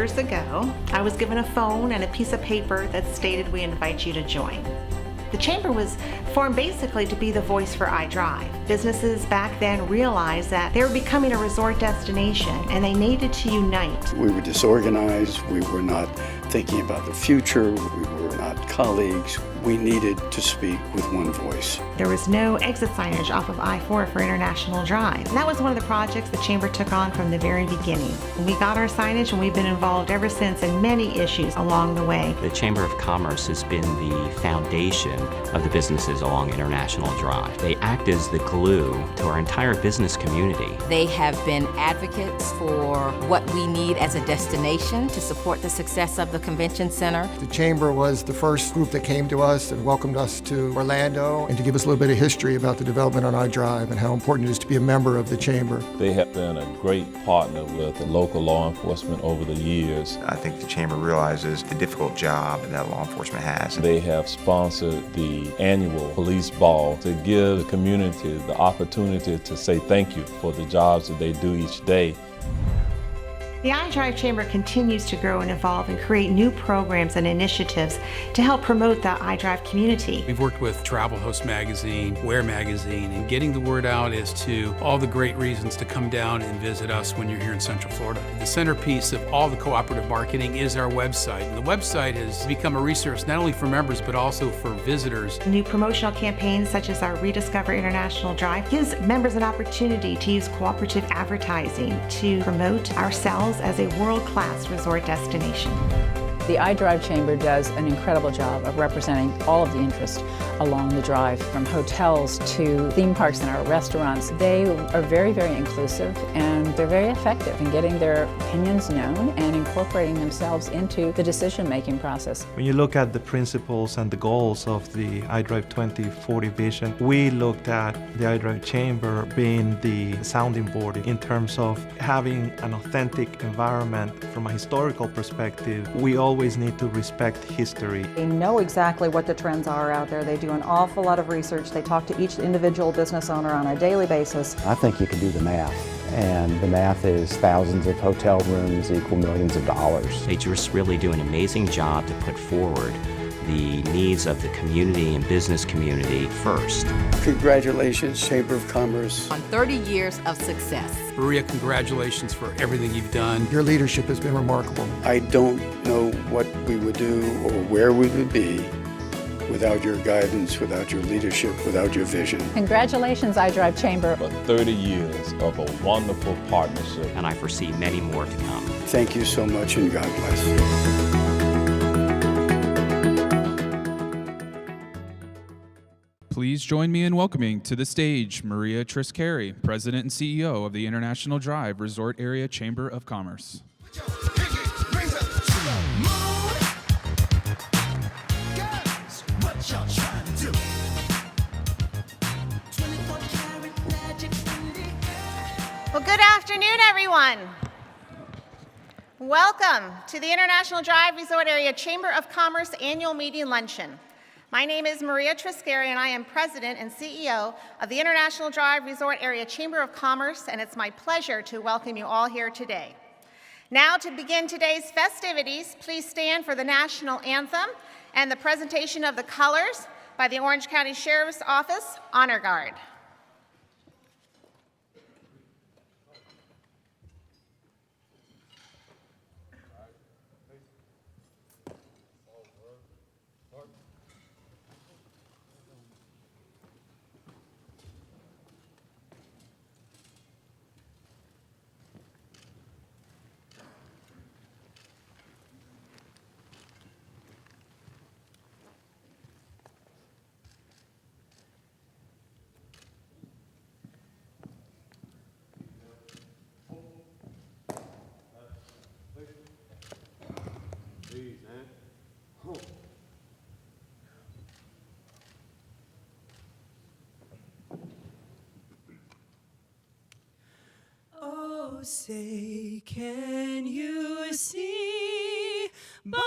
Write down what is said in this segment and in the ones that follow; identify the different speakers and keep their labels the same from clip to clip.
Speaker 1: years ago, I was given a phone and a piece of paper that stated we invite you to join. The Chamber was formed basically to be the voice for iDrive. Businesses back then realized that they were becoming a resort destination and they needed to unite.
Speaker 2: We were disorganized, we were not thinking about the future, we were not colleagues. We needed to speak with one voice.
Speaker 1: There was no exit signage off of I-4 for International Drive. And that was one of the projects the Chamber took on from the very beginning. We got our signage and we've been involved ever since in many issues along the way.
Speaker 3: The Chamber of Commerce has been the foundation of the businesses along International Drive. They act as the glue to our entire business community.
Speaker 4: They have been advocates for what we need as a destination to support the success of the convention center.
Speaker 5: The Chamber was the first group that came to us and welcomed us to Orlando, and to give us a little bit of history about the development on iDrive and how important it is to be a member of the Chamber.
Speaker 6: They have been a great partner with the local law enforcement over the years.
Speaker 7: I think the Chamber realizes the difficult job that law enforcement has.
Speaker 6: They have sponsored the annual police ball to give the community the opportunity to say thank you for the jobs that they do each day.
Speaker 1: The iDrive Chamber continues to grow and evolve and create new programs and initiatives to help promote the iDrive community.
Speaker 8: We've worked with Travel Host Magazine, Wear Magazine, and getting the word out as to all the great reasons to come down and visit us when you're here in Central Florida. The centerpiece of all the cooperative marketing is our website. And the website has become a resource not only for members but also for visitors.
Speaker 1: New promotional campaigns such as our Rediscover International Drive gives members an opportunity to use cooperative advertising to promote ourselves as a world-class resort destination.
Speaker 9: The iDrive Chamber does an incredible job of representing all of the interest along the drive, from hotels to theme parks and our restaurants. They are very, very inclusive, and they're very effective in getting their opinions known and incorporating themselves into the decision-making process.
Speaker 10: When you look at the principles and the goals of the iDrive 2040 vision, we looked at the iDrive Chamber being the sounding board in terms of having an authentic environment from a historical perspective. We always need to respect history.
Speaker 11: They know exactly what the trends are out there. They do an awful lot of research. They talk to each individual business owner on a daily basis.
Speaker 12: I think you can do the math, and the math is thousands of hotel rooms equal millions of dollars.
Speaker 3: They just really do an amazing job to put forward the needs of the community and business community first.
Speaker 2: Congratulations, Chamber of Commerce.
Speaker 4: On 30 years of success.
Speaker 8: Maria, congratulations for everything you've done.
Speaker 5: Your leadership has been remarkable.
Speaker 2: I don't know what we would do or where we would be without your guidance, without your leadership, without your vision.
Speaker 9: Congratulations, iDrive Chamber.
Speaker 6: For 30 years of a wonderful partnership.
Speaker 3: And I foresee many more to come.
Speaker 2: Thank you so much, and God bless.
Speaker 13: Please join me in welcoming to the stage Maria Triscari, President and CEO of the International Drive Resort Area Chamber of Commerce.
Speaker 14: Well, good afternoon, everyone. Welcome to the International Drive Resort Area Chamber of Commerce Annual Meeting Luncheon. My name is Maria Triscari, and I am President and CEO of the International Drive Resort Area Chamber of Commerce, and it's my pleasure to welcome you all here today. Now, to begin today's festivities, please stand for the national anthem and the presentation of the colors by the Orange County Sheriff's Office Honor Guard.
Speaker 15: Oh, say, can you see by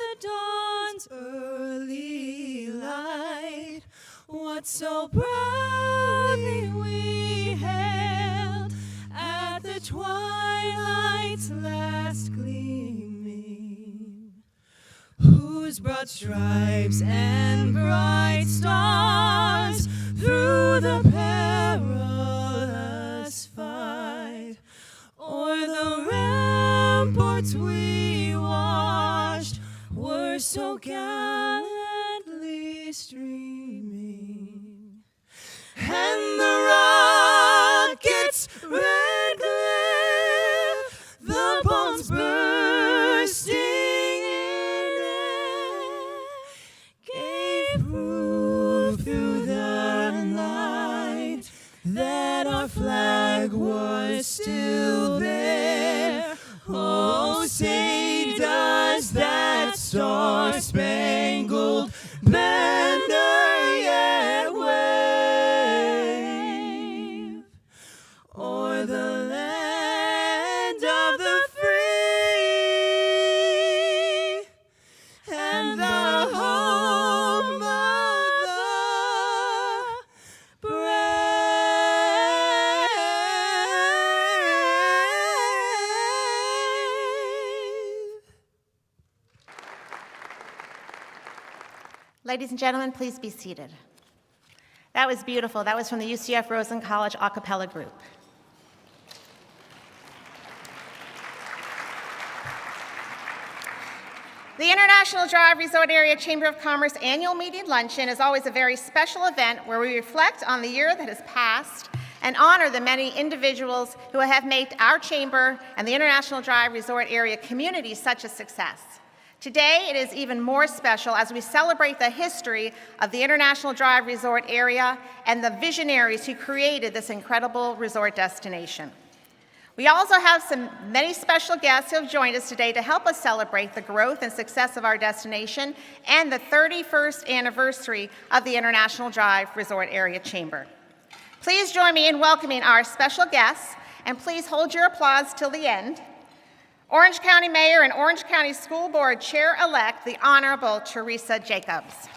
Speaker 15: the dawn's early light what so proudly we hailed at the twilight's last gleaming who's brought stripes and bright stars through the perilous fight, o'er the ramparts we watched were so gallantly streaming, and the rocket's red glare, the bombs bursting in air, gave proof through the night that our flag was still there. Oh, say does that star-spangled banner yet wave o'er the land of the free and the home of the brave.
Speaker 14: Ladies and gentlemen, please be seated. That was beautiful. That was from the UCF Rosen College a cappella group. The International Drive Resort Area Chamber of Commerce annual meeting luncheon is always a very special event where we reflect on the year that has passed and honor the many individuals who have made our chamber and the International Drive Resort Area community such a success. Today, it is even more special as we celebrate the history of the International Drive Resort Area and the visionaries who created this incredible resort destination. We also have many special guests who have joined us today to help us celebrate the growth and success of our destination and the 31st anniversary of the International Drive Resort Area Chamber. Please join me in welcoming our special guests, and please hold your applause till the end. Orange County Mayor and Orange County School Board Chair-elect, the Honorable Teresa Jacobs.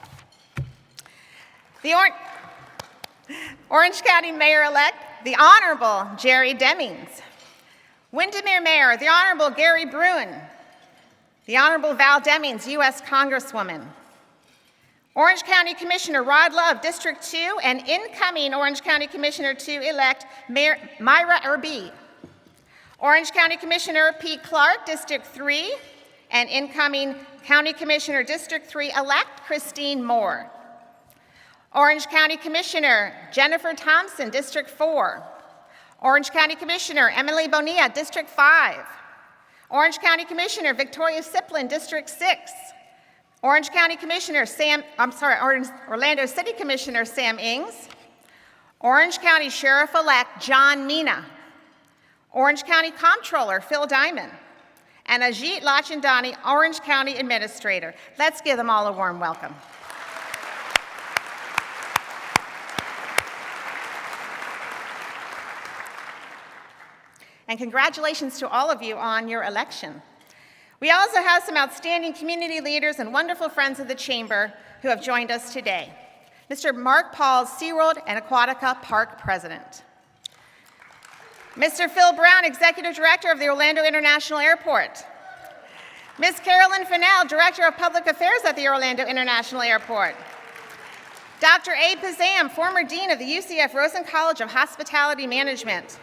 Speaker 14: The Orange County Mayor-elect, the Honorable Jerry Demings. Windermere Mayor, the Honorable Gary Bruin. The Honorable Val Demings, U.S. Congresswoman. Orange County Commissioner Rod Love, District 2, and incoming Orange County Commissioner 2-elect Myra Irby. Orange County Commissioner Pete Clark, District 3, and incoming County Commissioner District 3-elect Christine Moore. Orange County Commissioner Jennifer Thompson, District 4. Orange County Commissioner Emily Bonilla, District 5. Orange County Commissioner Victoria Siplin, District 6. Orange County Commissioner Orlando City Commissioner Sam Ings. Orange County Sheriff-elect John Mina. Orange County Comptroller Phil Diamond. And Ajit Lachandani, Orange County Administrator. Let's give them all a warm welcome. And congratulations to all of you on your election. We also have some outstanding community leaders and wonderful friends of the Chamber who have joined us today. Mr. Mark Paul, SeaWorld and Aquatica Park President. Mr. Phil Brown, Executive Director of the Orlando International Airport. Ms. Carolyn Fennell, Director of Public Affairs at the Orlando International Airport. Dr. Abe Pazam, former Dean of the UCF Rosen College of Hospitality Management.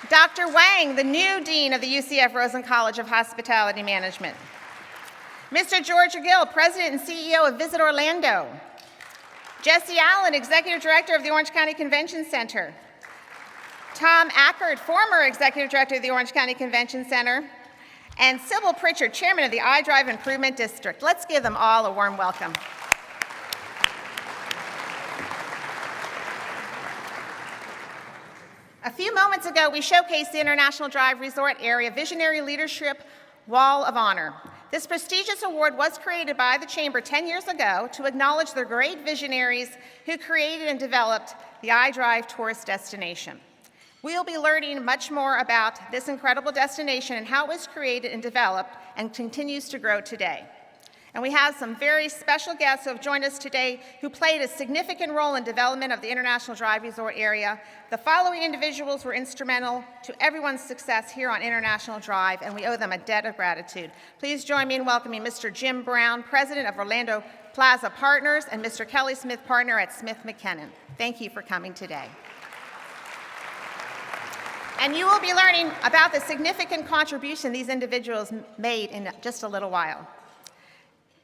Speaker 14: Dr. Wang, the new Dean of the UCF Rosen College of Hospitality Management. Mr. George Gill, President and CEO of Visit Orlando. Jesse Allen, Executive Director of the Orange County Convention Center. Tom Ackard, former Executive Director of the Orange County Convention Center. And Sybil Pritchard, Chairman of the iDrive Improvement District. Let's give them all a warm welcome. A few moments ago, we showcased the International Drive Resort Area Visionary Leadership Wall of Honor. This prestigious award was created by the Chamber 10 years ago to acknowledge the great visionaries who created and developed the iDrive tourist destination. We'll be learning much more about this incredible destination and how it was created and developed and continues to grow today. And we have some very special guests who have joined us today who played a significant role in development of the International Drive Resort area. The following individuals were instrumental to everyone's success here on International Drive, and we owe them a debt of gratitude. Please join me in welcoming Mr. Jim Brown, President of Orlando Plaza Partners, and Mr. Kelly Smith, Partner at Smith McKinnon. Thank you for coming today. And you will be learning about the significant contribution these individuals made in just a little while.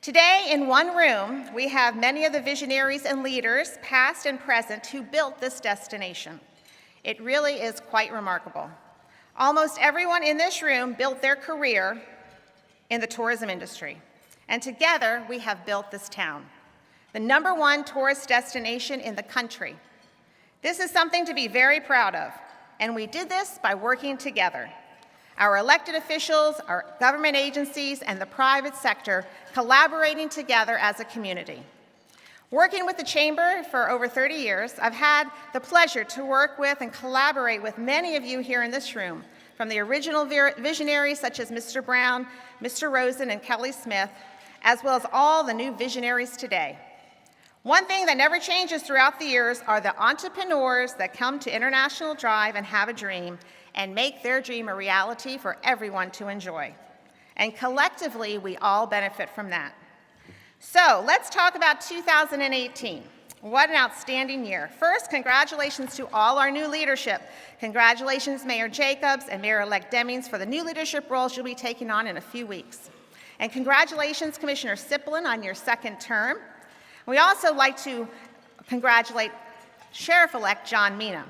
Speaker 14: Today, in one room, we have many of the visionaries and leaders, past and present, who built this destination. It really is quite remarkable. Almost everyone in this room built their career in the tourism industry. And together, we have built this town, the #1 tourist destination in the country. This is something to be very proud of, and we did this by working together. Our elected officials, our government agencies, and the private sector collaborating together as a community. Working with the Chamber for over 30 years, I've had the pleasure to work with and collaborate with many of you here in this room, from the original visionaries such as Mr. Brown, Mr. Rosen, and Kelly Smith, as well as all the new visionaries today. One thing that never changes throughout the years are the entrepreneurs that come to International Drive and have a dream and make their dream a reality for everyone to enjoy. And collectively, we all benefit from that. So let's talk about 2018. What an outstanding year. First, congratulations to all our new leadership. Congratulations, Mayor Jacobs and Mayor-elect Demings, for the new leadership roles you'll be taking on in a few weeks. And congratulations, Commissioner Siplin, on your second term. We also like to congratulate Sheriff-elect John Mina,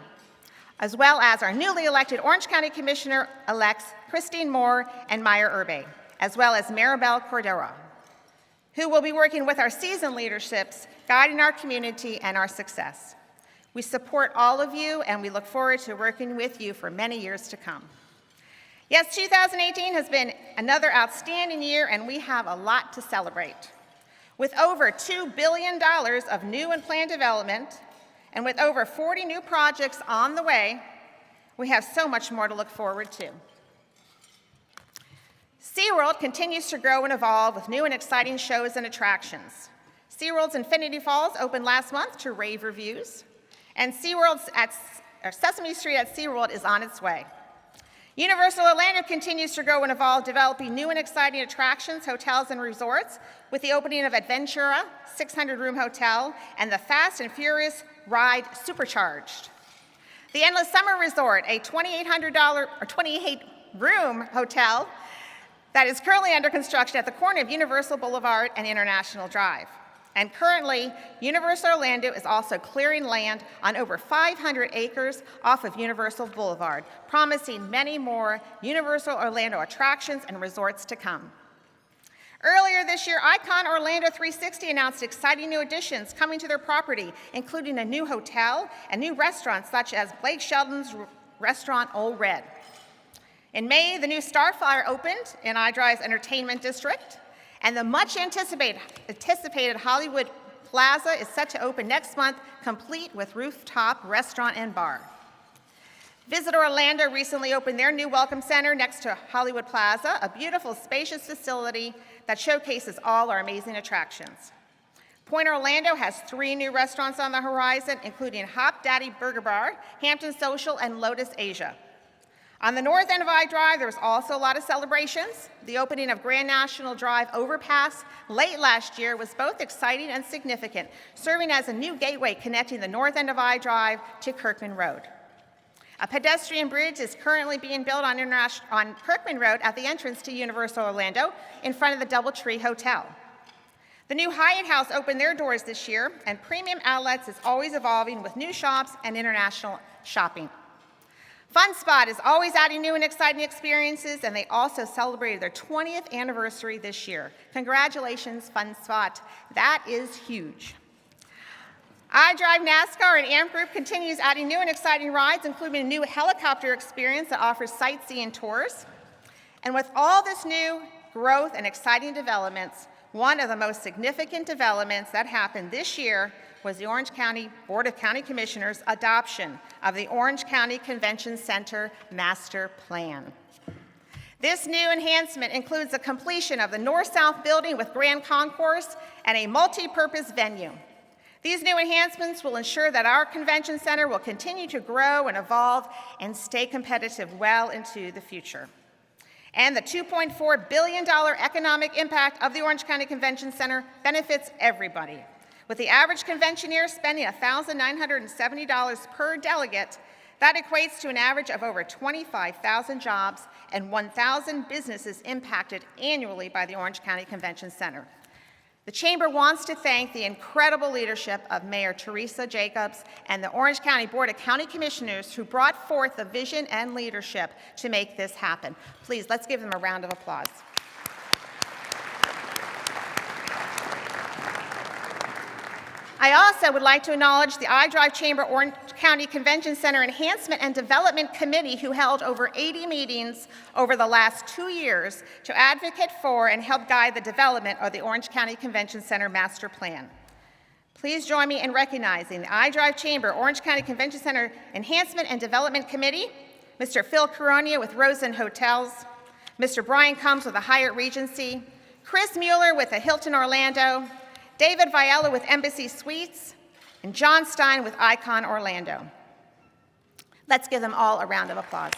Speaker 14: as well as our newly elected Orange County Commissioner-elects Christine Moore and Meyer Urbe, as well as Maribel Cordero, who will be working with our seasoned leaderships, guiding our community and our success. We support all of you, and we look forward to working with you for many years to come. Yes, 2018 has been another outstanding year, and we have a lot to celebrate. With over $2 billion of new and planned development, and with over 40 new projects on the way, we have so much more to look forward to. SeaWorld continues to grow and evolve with new and exciting shows and attractions. SeaWorld's Infinity Falls opened last month to rave reviews, and Sesame Street at SeaWorld is on its way. Universal Orlando continues to grow and evolve, developing new and exciting attractions, hotels, and resorts with the opening of Adventura, 600-room hotel, and the Fast and Furious ride Supercharged. The Endless Summer Resort, a $28-room hotel that is currently under construction at the corner of Universal Boulevard and International Drive. And currently, Universal Orlando is also clearing land on over 500 acres off of Universal Boulevard, promising many more Universal Orlando attractions and resorts to come. Earlier this year, Icon Orlando 360 announced exciting new additions coming to their property, including a new hotel and new restaurants such as Blake Shelton's restaurant, Old Red. In May, the new Starflyer opened in iDrive's Entertainment District, and the much anticipated Hollywood Plaza is set to open next month, complete with rooftop restaurant and bar. Visit Orlando recently opened their new Welcome Center next to Hollywood Plaza, a beautiful, spacious facility that showcases all our amazing attractions. Point Orlando has 3 new restaurants on the horizon, including Hop Daddy Burger Bar, Hampton Social, and Lotus Asia. On the north end of iDrive, there was also a lot of celebrations. The opening of Grand National Drive Overpass late last year was both exciting and significant, serving as a new gateway connecting the north end of iDrive to Kirkman Road. A pedestrian bridge is currently being built on Kirkman Road at the entrance to Universal Orlando in front of the DoubleTree Hotel. The new Hyatt House opened their doors this year, and Premium Outlets is always evolving with new shops and international shopping. Fun Spot is always adding new and exciting experiences, and they also celebrated their 20th anniversary this year. Congratulations, Fun Spot. That is huge. iDrive NASCAR and AMP Group continues adding new and exciting rides, including a new helicopter experience that offers sightseeing tours. And with all this new growth and exciting developments, one of the most significant developments that happened this year was the Orange County Board of County Commissioners' adoption of the Orange County Convention Center Master Plan. This new enhancement includes the completion of the north-south building with grand concourse and a multi-purpose venue. These new enhancements will ensure that our convention center will continue to grow and evolve and stay competitive well into the future. And the $2.4 billion economic impact of the Orange County Convention Center benefits everybody, with the average conventioneer spending $1,970 per delegate. That equates to an average of over 25,000 jobs and 1,000 businesses impacted annually by the Orange County Convention Center. The Chamber wants to thank the incredible leadership of Mayor Teresa Jacobs and the Orange County Board of County Commissioners who brought forth the vision and leadership to make this happen. Please, let's give them a round of applause. I also would like to acknowledge the iDrive Chamber Orange County Convention Center Enhancement and Development Committee, who held over 80 meetings over the last 2 years to advocate for and help guide the development of the Orange County Convention Center Master Plan. Please join me in recognizing the iDrive Chamber Orange County Convention Center Enhancement and Development Committee, Mr. Phil Caronia with Rosen Hotels, Mr. Brian Combs with the Hyatt Regency, Chris Mueller with the Hilton Orlando, David Viella with Embassy Suites, and John Stein with Icon Orlando. Let's give them all a round of applause.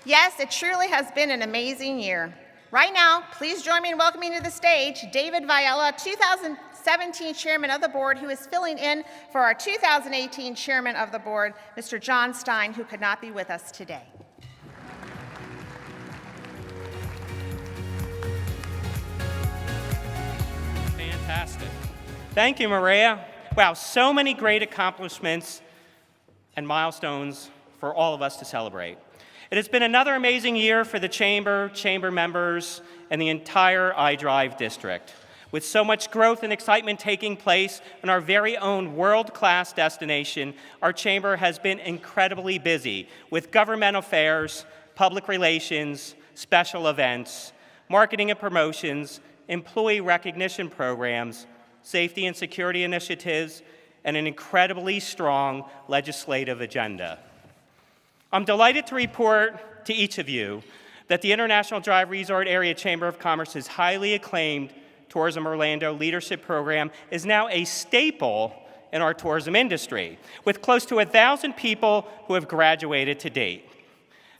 Speaker 14: Yes, it truly has been an amazing year. Right now, please join me in welcoming to the stage David Viella, 2017 Chairman of the Board, who is filling in for our 2018 Chairman of the Board, Mr. John Stein, who could not be with us today.
Speaker 16: Fantastic. Thank you, Maria. Wow, so many great accomplishments and milestones for all of us to celebrate. It has been another amazing year for the Chamber, Chamber members, and the entire iDrive district. With so much growth and excitement taking place in our very own world-class destination, our Chamber has been incredibly busy with government affairs, public relations, special events, marketing and promotions, employee recognition programs, safety and security initiatives, and an incredibly strong legislative agenda. I'm delighted to report to each of you that the International Drive Resort Area Chamber of Commerce's highly acclaimed Tourism Orlando Leadership Program is now a staple in our tourism industry, with close to 1,000 people who have graduated to date.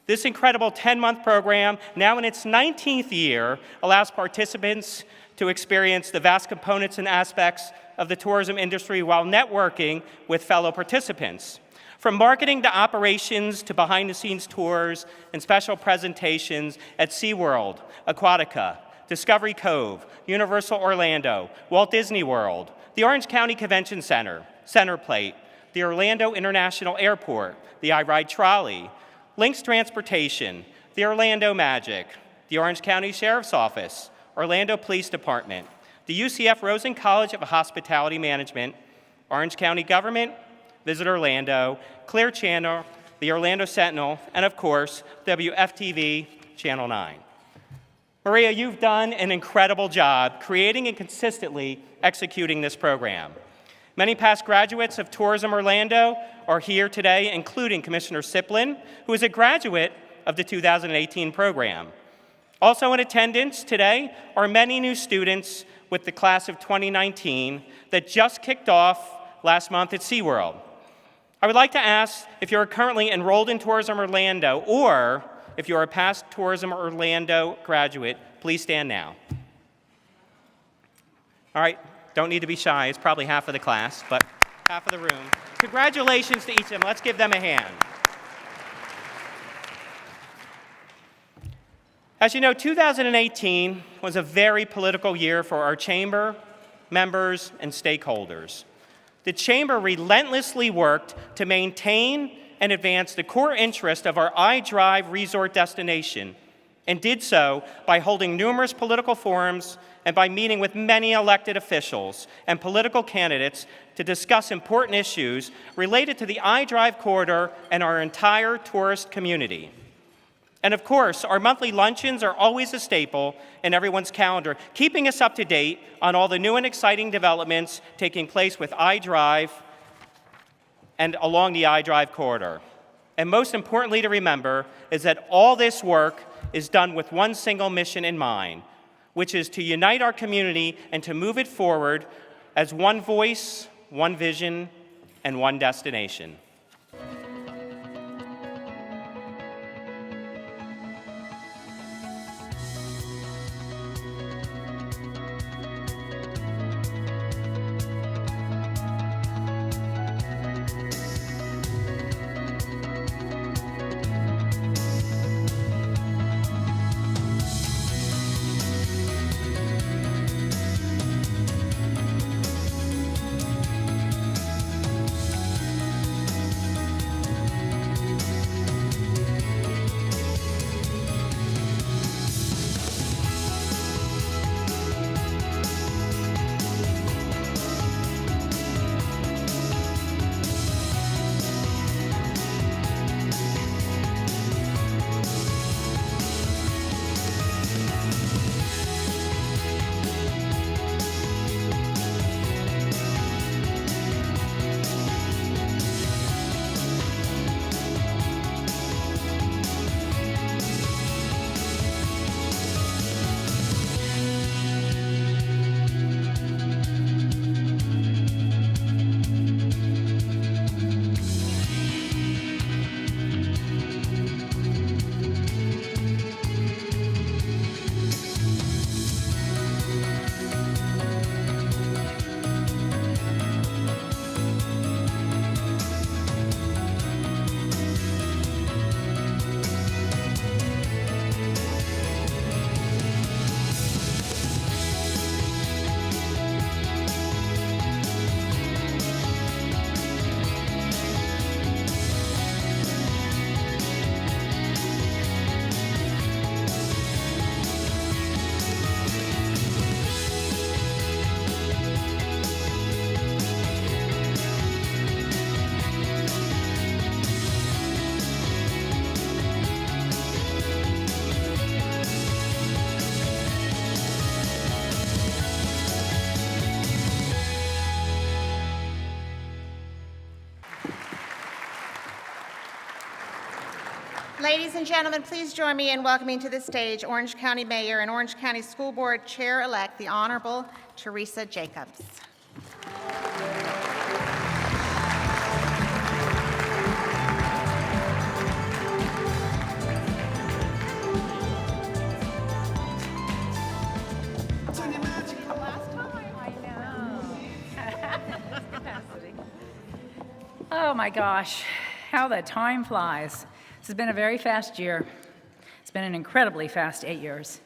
Speaker 16: This incredible 10-month program, now in its 19th year, allows participants to experience the vast components and aspects of the tourism industry while networking with fellow participants. From marketing to operations to behind-the-scenes tours and special presentations at SeaWorld, Aquatica, Discovery Cove, Universal Orlando, Walt Disney World, the Orange County Convention Center, Centerplate, the Orlando International Airport, the iRide Trolley, Lynx Transportation, the Orlando Magic, the Orange County Sheriff's Office, Orlando Police Department, the UCF Rosen College of Hospitality Management, Orange County Government, Visit Orlando, Clear Channel, the Orlando Sentinel, and of course, WFTV Channel 9. Maria, you've done an incredible job creating and consistently executing this program. Many past graduates of Tourism Orlando are here today, including Commissioner Siplin, who is a graduate of the 2018 program. Also in attendance today are many new students with the class of 2019 that just kicked off last month at SeaWorld. I would like to ask if you're currently enrolled in Tourism Orlando or if you're a past Tourism Orlando graduate, please stand now. All right, don't need to be shy. It's probably half of the class, but half of the room. Congratulations to each of them. Let's give them a hand. As you know, 2018 was a very political year for our Chamber, members, and stakeholders. The Chamber relentlessly worked to maintain and advance the core interest of our iDrive resort destination, and did so by holding numerous political forums and by meeting with many elected officials and political candidates to discuss important issues related to the iDrive corridor and our entire tourist community. And of course, our monthly luncheons are always a staple in everyone's calendar, keeping us up to date on all the new and exciting developments taking place with iDrive and along the I-Drive corridor. And most importantly to remember is that all this work is done with one single mission in mind, which is to unite our community and to move it forward as one voice, one vision, and one destination.
Speaker 14: Ladies and gentlemen, please join me in welcoming to the stage Orange County Mayor and Orange County School Board Chair-elect, the Honorable Teresa Jacobs.
Speaker 9: Oh my gosh, how the time flies. This has been a very fast year. It's been an incredibly fast 8 years,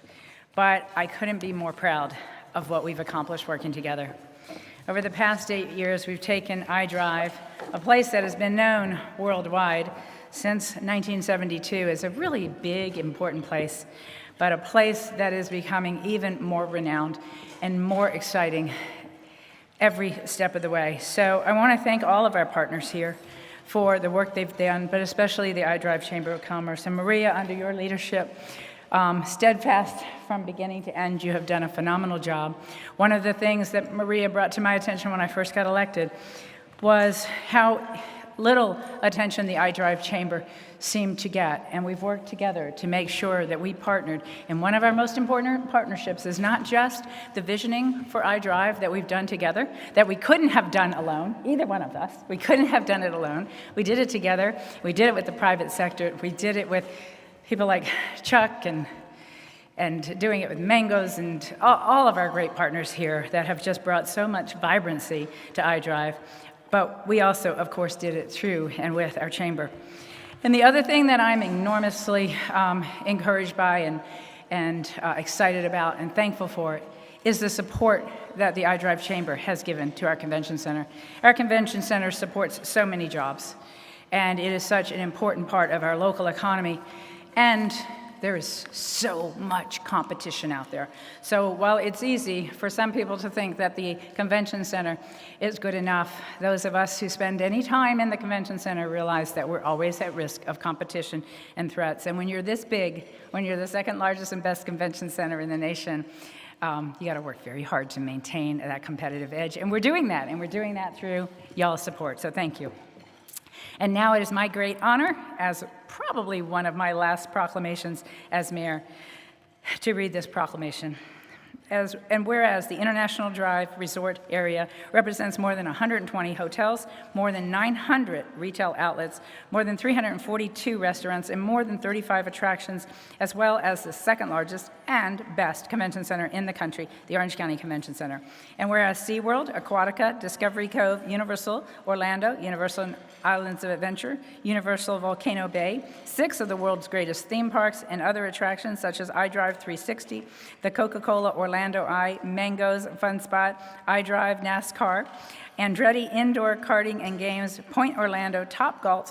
Speaker 9: but I couldn't be more proud of what we've accomplished working together. Over the past 8 years, we've taken I-Drive, a place that has been known worldwide since 1972 as a really big, important place, but a place that is becoming even more renowned and more exciting every step of the way. So I want to thank all of our partners here for the work they've done, but especially the I-Drive Chamber of Commerce. And Maria, under your leadership, steadfast from beginning to end, you have done a phenomenal job. One of the things that Maria brought to my attention when I first got elected was how little attention the I-Drive Chamber seemed to get, and we've worked together to make sure that we partnered. And one of our most important partnerships is not just the visioning for I-Drive that we've done together, that we couldn't have done alone, either one of us. We couldn't have done it alone. We did it together. We did it with the private sector. We did it with people like Chuck and doing it with Mangoes and all of our great partners here that have just brought so much vibrancy to I-Drive. But we also, of course, did it through and with our chamber. And the other thing that I'm enormously encouraged by and excited about and thankful for is the support that the I-Drive Chamber has given to our convention center. Our convention center supports so many jobs, and it is such an important part of our local economy. And there is so much competition out there. So while it's easy for some people to think that the convention center is good enough, those of us who spend any time in the convention center realize that we're always at risk of competition and threats. And when you're this big, when you're the second largest and best convention center in the nation, you gotta work very hard to maintain that competitive edge. And we're doing that through y'all's support, so thank you. And now it is my great honor, as probably one of my last proclamations as mayor, to read this proclamation. And whereas the International Drive Resort area represents more than 120 hotels, more than 900 retail outlets, more than 342 restaurants, and more than 35 attractions, as well as the second largest and best convention center in the country, the Orange County Convention Center. And whereas SeaWorld, Aquatica, Discovery Cove, Universal Orlando, Universal Islands of Adventure, Universal Volcano Bay, 6 of the world's greatest theme parks, and other attractions such as iDrive 360, the Coca-Cola Orlando Eye, Mango's Fun Spot, iDrive, NASCAR, Andretti Indoor Karting and Games, Point Orlando, Top Golf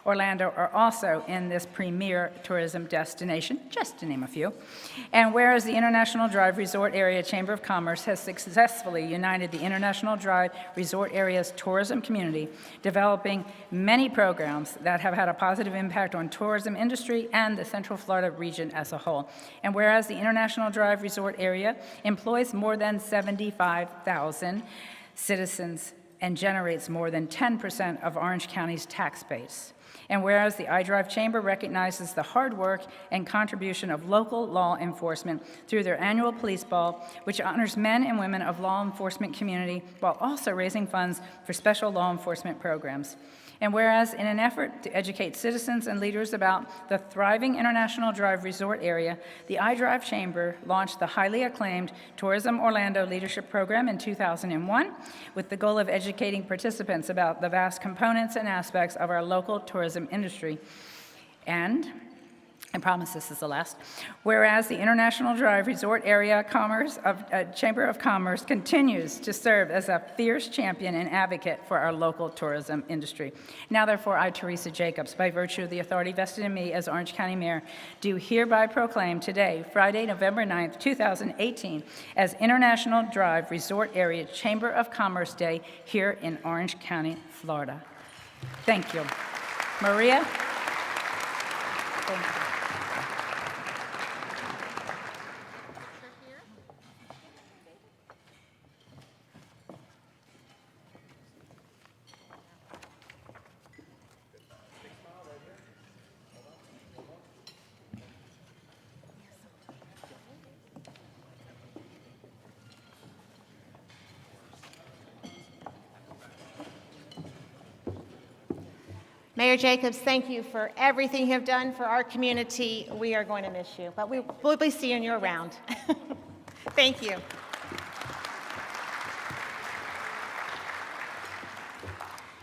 Speaker 9: Orlando are also in this premier tourism destination, just to name a few. And whereas the International Drive Resort Area Chamber of Commerce has successfully united the International Drive Resort Area's tourism community, developing many programs that have had a positive impact on tourism industry and the Central Florida region as a whole. And whereas the International Drive Resort Area employs more than 75,000 citizens and generates more than 10% of Orange County's tax base. And whereas the iDrive Chamber recognizes the hard work and contribution of local law enforcement through their annual police ball, which honors men and women of law enforcement community while also raising funds for special law enforcement programs. And whereas in an effort to educate citizens and leaders about the thriving International Drive Resort area, the iDrive Chamber launched the highly acclaimed Tourism Orlando Leadership Program in 2001 with the goal of educating participants about the vast components and aspects of our local tourism industry. And I promise this is the last. Whereas the International Drive Resort Area Chamber of Commerce continues to serve as a fierce champion and advocate for our local tourism industry. Now, therefore, I, Teresa Jacobs, by virtue of the authority vested in me as Orange County Mayor, do hereby proclaim today, Friday, November 9th, 2018, as International Drive Resort Area Chamber of Commerce Day here in Orange County, Florida. Thank you. Maria? Thank you.
Speaker 14: Mayor Jacobs, thank you for everything you have done for our community. We are going to miss you, but we'll be seeing you around. Thank you.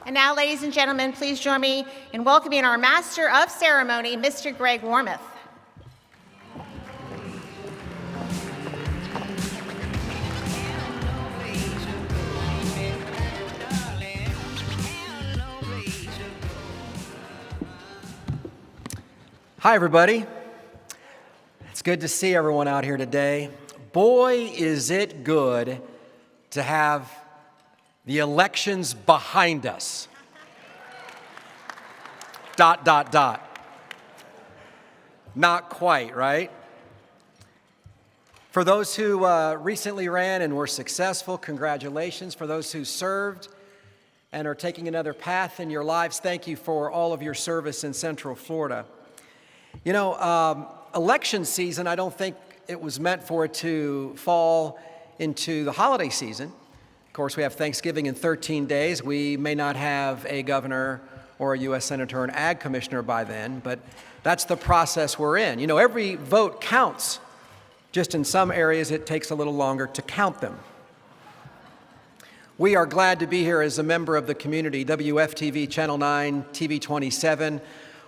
Speaker 14: And now, ladies and gentlemen, please join me in welcoming our Master of Ceremony, Mr. Greg Wormuth.
Speaker 17: Hi, everybody. It's good to see everyone out here today. Boy, is it good to have the elections behind us. ... Not quite, right? For those who recently ran and were successful, congratulations. For those who served and are taking another path in your lives, thank you for all of your service in Central Florida. You know, election season, I don't think it was meant for it to fall into the holiday season. Of course, we have Thanksgiving in 13 days. We may not have a governor or a U.S. Senator or an ag commissioner by then, but that's the process we're in. You know, every vote counts. Just in some areas, it takes a little longer to count them. We are glad to be here as a member of the community. WFTV, Channel 9, TV 27,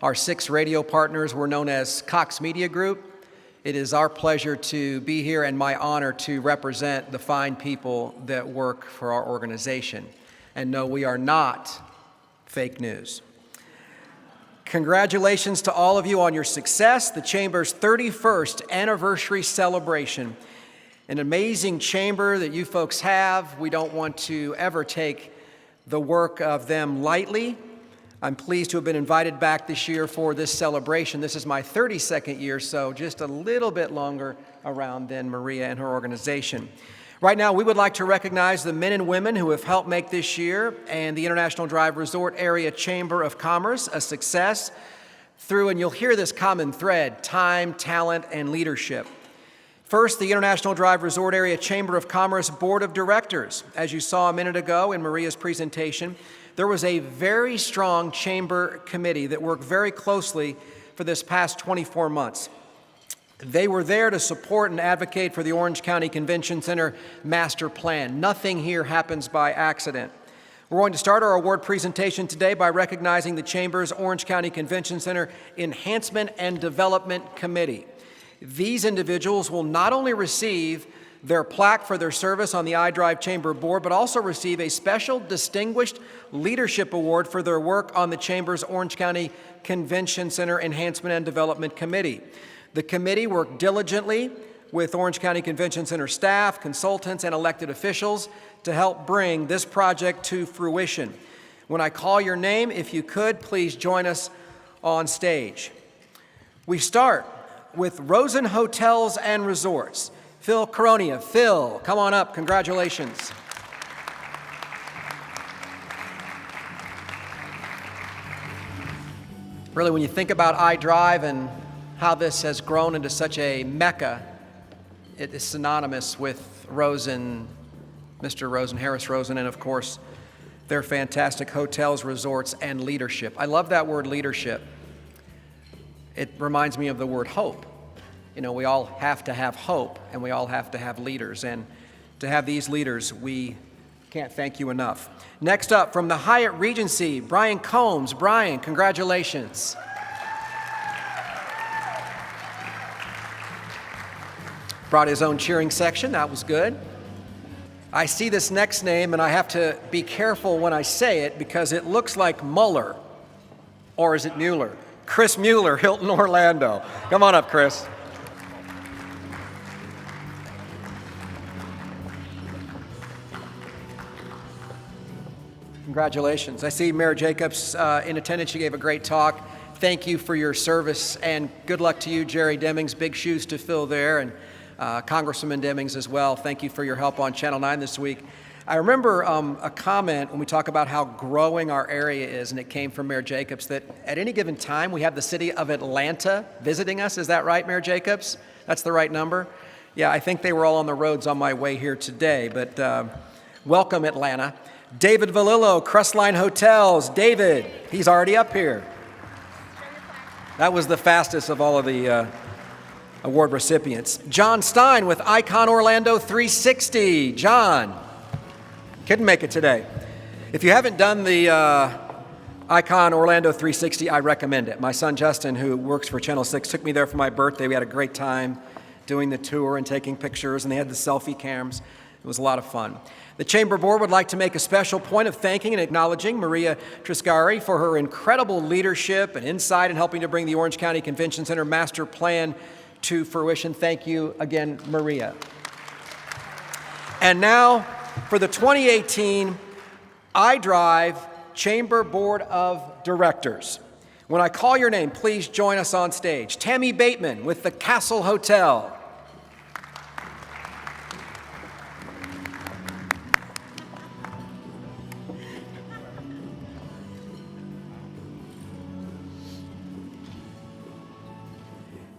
Speaker 17: our 6 radio partners were known as Cox Media Group. It is our pleasure to be here and my honor to represent the fine people that work for our organization. And no, we are not fake news. Congratulations to all of you on your success, the Chamber's 31st anniversary celebration. An amazing chamber that you folks have. We don't want to ever take the work of them lightly. I'm pleased to have been invited back this year for this celebration. This is my 32nd year, so just a little bit longer around than Maria and her organization. Right now, we would like to recognize the men and women who have helped make this year and the International Drive Resort Area Chamber of Commerce a success through, and you'll hear this common thread, time, talent, and leadership. First, the International Drive Resort Area Chamber of Commerce Board of Directors. As you saw a minute ago in Maria's presentation, there was a very strong chamber committee that worked very closely for this past 24 months. They were there to support and advocate for the Orange County Convention Center master plan. Nothing here happens by accident. We're going to start our award presentation today by recognizing the Chamber's Orange County Convention Center Enhancement and Development Committee. These individuals will not only receive their plaque for their service on the iDrive Chamber Board, but also receive a special Distinguished Leadership Award for their work on the Chamber's Orange County Convention Center Enhancement and Development Committee. The committee worked diligently with Orange County Convention Center staff, consultants, and elected officials to help bring this project to fruition. When I call your name, if you could, please join us on stage. We start with Rosen Hotels and Resorts. Phil Coronia. Phil, come on up. Congratulations. Really, when you think about iDrive and how this has grown into such a mecca, it is synonymous with Rosen, Mr. Rosen, Harris Rosen, and of course, their fantastic hotels, resorts, and leadership. I love that word leadership. It reminds me of the word hope. You know, we all have to have hope, and we all have to have leaders. And to have these leaders, we can't thank you enough. Next up, from the Hyatt Regency, Brian Combs. Brian, congratulations. Brought his own cheering section. That was good. I see this next name, and I have to be careful when I say it because it looks like Mueller. Or is it Mueller? Chris Mueller, Hilton Orlando. Come on up, Chris. Congratulations. I see Mayor Jacobs in attendance. She gave a great talk. Thank you for your service, and good luck to you, Jerry Demings. Big shoes to fill there, and Congresswoman Demings as well. Thank you for your help on Channel 9 this week. I remember a comment when we talk about how growing our area is, and it came from Mayor Jacobs, that at any given time we have the city of Atlanta visiting us. Is that right, Mayor Jacobs? That's the right number? Yeah, I think they were all on the roads on my way here today, but welcome, Atlanta. David Valillo, Crestline Hotels. David, he's already up here. That was the fastest of all of the award recipients. John Stein with Icon Orlando 360. John, couldn't make it today. If you haven't done the Icon Orlando 360, I recommend it. My son Justin, who works for Channel 6, took me there for my birthday. We had a great time doing the tour and taking pictures, and they had the selfie cams. It was a lot of fun. The Chamber Board would like to make a special point of thanking and acknowledging Maria Triscari for her incredible leadership and insight in helping to bring the Orange County Convention Center master plan to fruition. Thank you again, Maria. And now for the 2018 iDrive Chamber Board of Directors. When I call your name, please join us on stage. Tammy Bateman with the Castle Hotel.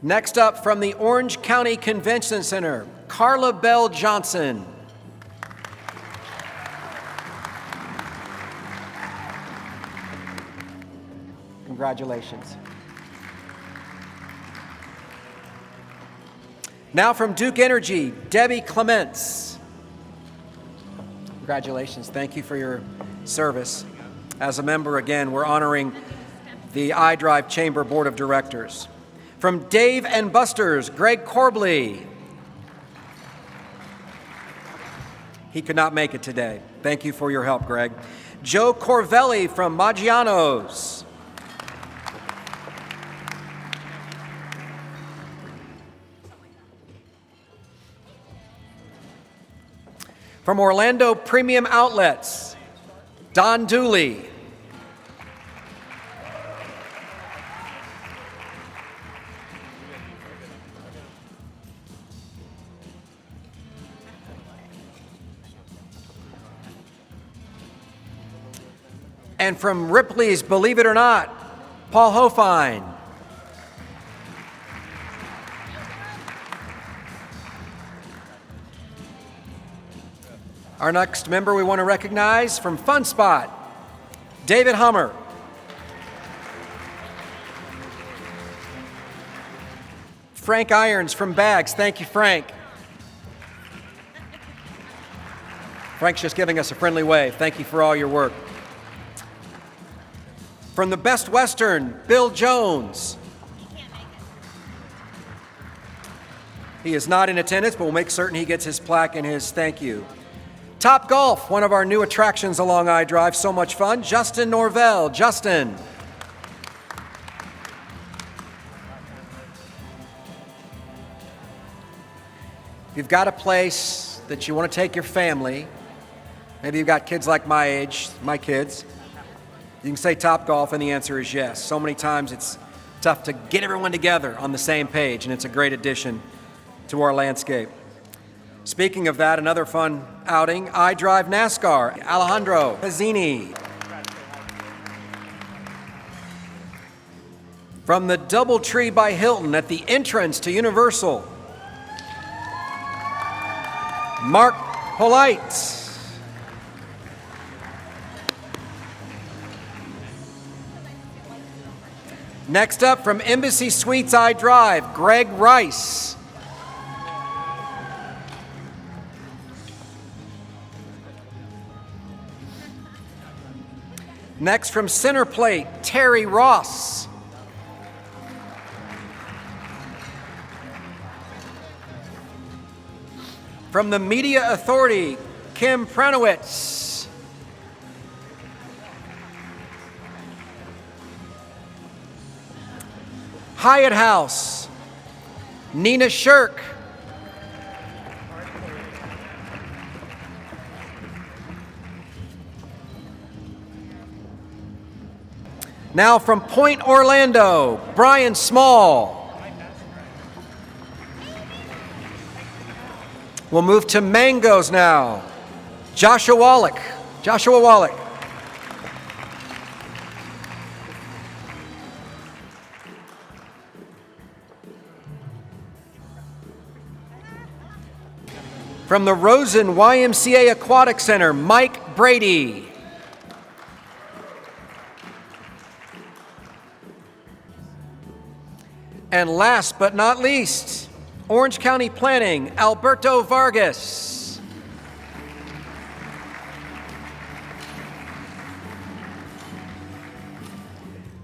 Speaker 17: Next up, from the Orange County Convention Center, Carla Bell Johnson. Congratulations. Now from Duke Energy, Debbie Clements. Congratulations. Thank you for your service. As a member, again, we're honoring the iDrive Chamber Board of Directors. From Dave & Buster's, Greg Corbley. He could not make it today. Thank you for your help, Greg. Joe Corvelli from Maggiano's. From Orlando Premium Outlets, Don Dooley. And from Ripley's Believe It or Not, Paul Hofine. Our next member we want to recognize from Fun Spot, David Hummer. Frank Irons from Bags. Thank you, Frank. Frank's just giving us a friendly wave. Thank you for all your work. From the Best Western, Bill Jones. He is not in attendance, but we'll make certain he gets his plaque and his thank you. Top Golf, one of our new attractions along I-Drive. So much fun. Justin Norvell. Justin. If you've got a place that you want to take your family, maybe you've got kids like my age, my kids, you can say Top Golf, and the answer is yes. So many times it's tough to get everyone together on the same page, and it's a great addition to our landscape. Speaking of that, another fun outing, I-Drive NASCAR, Alejandro Pizzini. From the Doubletree by Hilton at the entrance to Universal, Mark Polite. Next up, from Embassy Suites I-Drive, Greg Rice. Next, from Center Plate, Terry Ross. From the Media Authority, Kim Pranowitz. Hyatt House, Nina Shirk. Now from Point Orlando, Brian Small. We'll move to Mangoes now. Joshua Wallach. Joshua Wallach. From the Rosen YMCA Aquatic Center, Mike Brady. And last but not least, Orange County Planning, Alberto Vargas.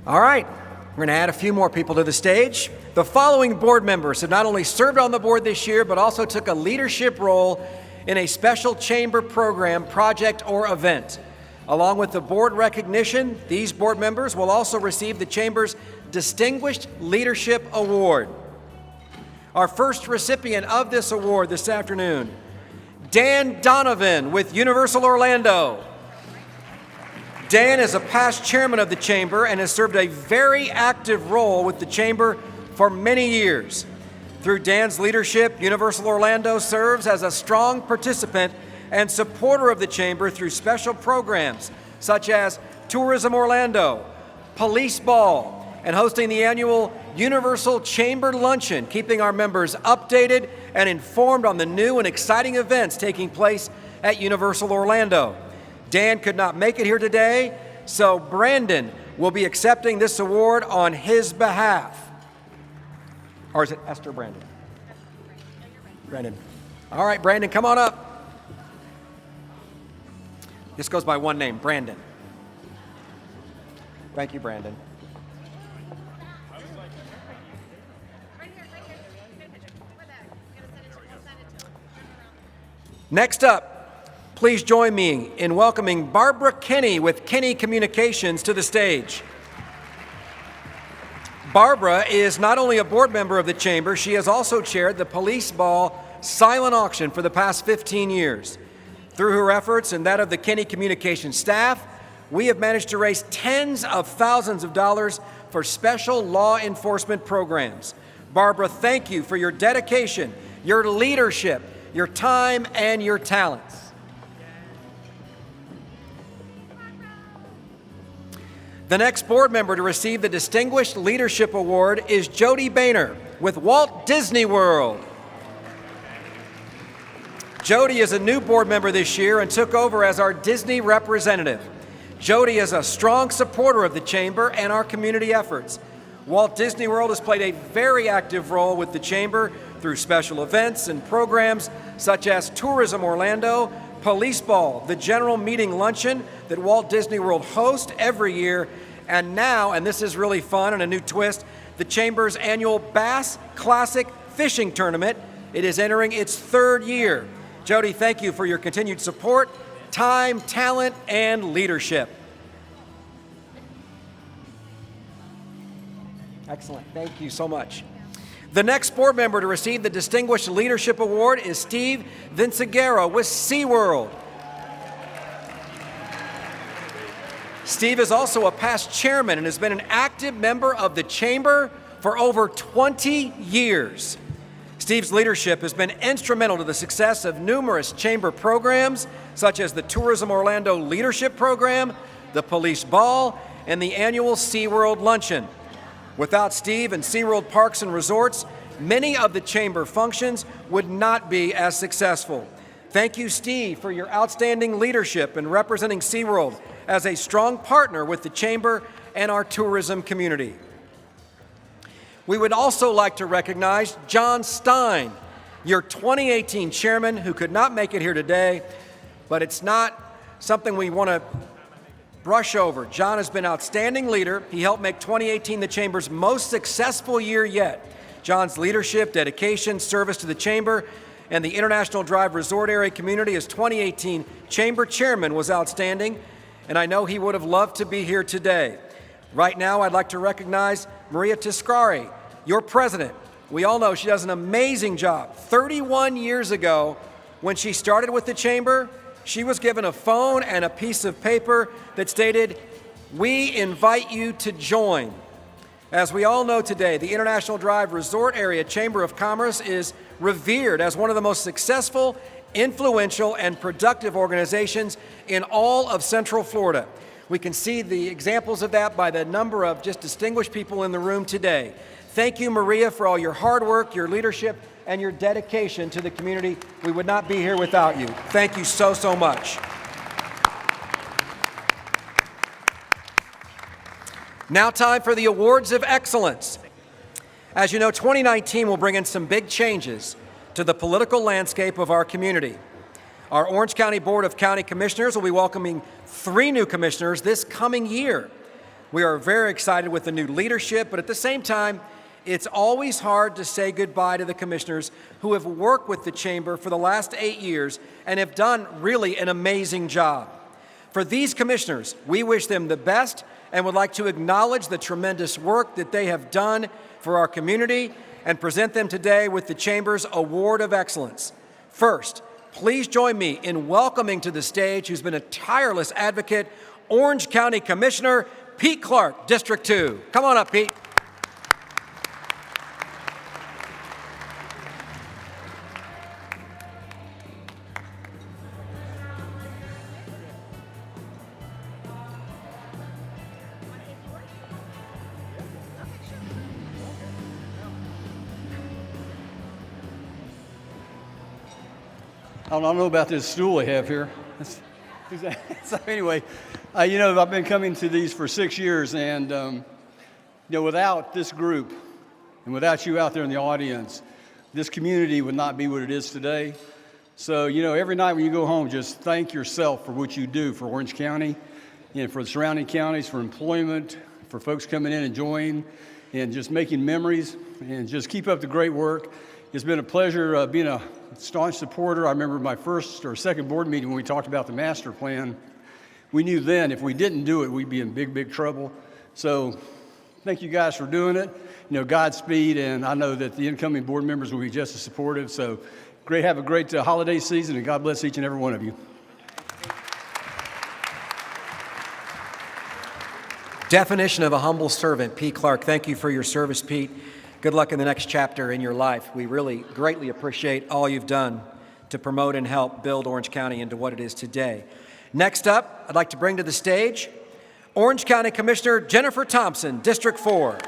Speaker 17: All right, we're going to add a few more people to the stage. The following board members have not only served on the board this year, but also took a leadership role in a special chamber program, project, or event. Along with the board recognition, these board members will also receive the Chamber's Distinguished Leadership Award. Our first recipient of this award this afternoon, Dan Donovan with Universal Orlando. Dan is a past chairman of the Chamber and has served a very active role with the Chamber for many years. Through Dan's leadership, Universal Orlando serves as a strong participant and supporter of the Chamber through special programs such as Tourism Orlando, Police Ball, and hosting the annual Universal Chamber Luncheon, keeping our members updated and informed on the new and exciting events taking place at Universal Orlando. Dan could not make it here today, so Brandon will be accepting this award on his behalf. Or is it Esther Brandon? Brandon. All right, Brandon, come on up. This goes by one name, Brandon. Thank you, Brandon. Next up, please join me in welcoming Barbara Kinney with Kinney Communications to the stage. Barbara is not only a board member of the Chamber, she has also chaired the Police Ball Silent Auction for the past 15 years. Through her efforts and that of the Kinney Communications staff, we have managed to raise tens of thousands of dollars for special law enforcement programs. Barbara, thank you for your dedication, your leadership, your time, and your talents. The next board member to receive the Distinguished Leadership Award is Jody Boehner with Walt Disney World. Jody is a new board member this year and took over as our Disney representative. Jody is a strong supporter of the Chamber and our community efforts. Walt Disney World has played a very active role with the Chamber through special events and programs such as Tourism Orlando, Police Ball, the General Meeting Luncheon that Walt Disney World hosts every year, and now, and this is really fun and a new twist, the Chamber's annual Bass Classic Fishing Tournament. It is entering its third year. Jody, thank you for your continued support, time, talent, and leadership. Excellent. Thank you so much. The next board member to receive the Distinguished Leadership Award is Steve Vinciguerra with SeaWorld. Steve is also a past chairman and has been an active member of the Chamber for over 20 years. Steve's leadership has been instrumental to the success of numerous Chamber programs, such as the Tourism Orlando Leadership Program, the Police Ball, and the annual SeaWorld Luncheon. Without Steve and SeaWorld Parks and Resorts, many of the Chamber functions would not be as successful. Thank you, Steve, for your outstanding leadership in representing SeaWorld as a strong partner with the Chamber and our tourism community. We would also like to recognize John Stein, your 2018 chairman, who could not make it here today, but it's not something we want to brush over. John has been an outstanding leader. He helped make 2018 the Chamber's most successful year yet. John's leadership, dedication, service to the Chamber, and the International Drive Resort Area community as 2018 Chamber Chairman was outstanding, and I know he would have loved to be here today. Right now, I'd like to recognize Maria Tiscari, your president. We all know she does an amazing job. 31 years ago, when she started with the Chamber, she was given a phone and a piece of paper that stated, "We invite you to join." As we all know today, the International Drive Resort Area Chamber of Commerce is revered as one of the most successful, influential, and productive organizations in all of Central Florida. We can see the examples of that by the number of just distinguished people in the room today. Thank you, Maria, for all your hard work, your leadership, and your dedication to the community. We would not be here without you. Thank you so, so much. Now time for the Awards of Excellence. As you know, 2019 will bring in some big changes to the political landscape of our community. Our Orange County Board of County Commissioners will be welcoming 3 new commissioners this coming year. We are very excited with the new leadership, but at the same time, it's always hard to say goodbye to the commissioners who have worked with the Chamber for the last 8 years and have done really an amazing job. For these commissioners, we wish them the best and would like to acknowledge the tremendous work that they have done for our community and present them today with the Chamber's Award of Excellence. First, please join me in welcoming to the stage, who's been a tireless advocate, Orange County Commissioner Pete Clark, District 2. Come on up, Pete.
Speaker 18: I don't know about this stool I have here. So anyway, you know, I've been coming to these for 6 years, and you know, without this group and without you out there in the audience, this community would not be what it is today. So, you know, every night when you go home, just thank yourself for what you do for Orange County and for the surrounding counties, for employment, for folks coming in and enjoying and just making memories, and just keep up the great work. It's been a pleasure being a staunch supporter. I remember my first or second board meeting when we talked about the master plan. We knew then if we didn't do it, we'd be in big, big trouble. So thank you guys for doing it. You know, Godspeed, and I know that the incoming board members will be just as supportive. So great, have a great holiday season, and God bless each and every one of you.
Speaker 17: Definition of a humble servant, Pete Clark. Thank you for your service, Pete. Good luck in the next chapter in your life. We really greatly appreciate all you've done to promote and help build Orange County into what it is today. Next up, I'd like to bring to the stage Orange County Commissioner Jennifer Thompson, District 4.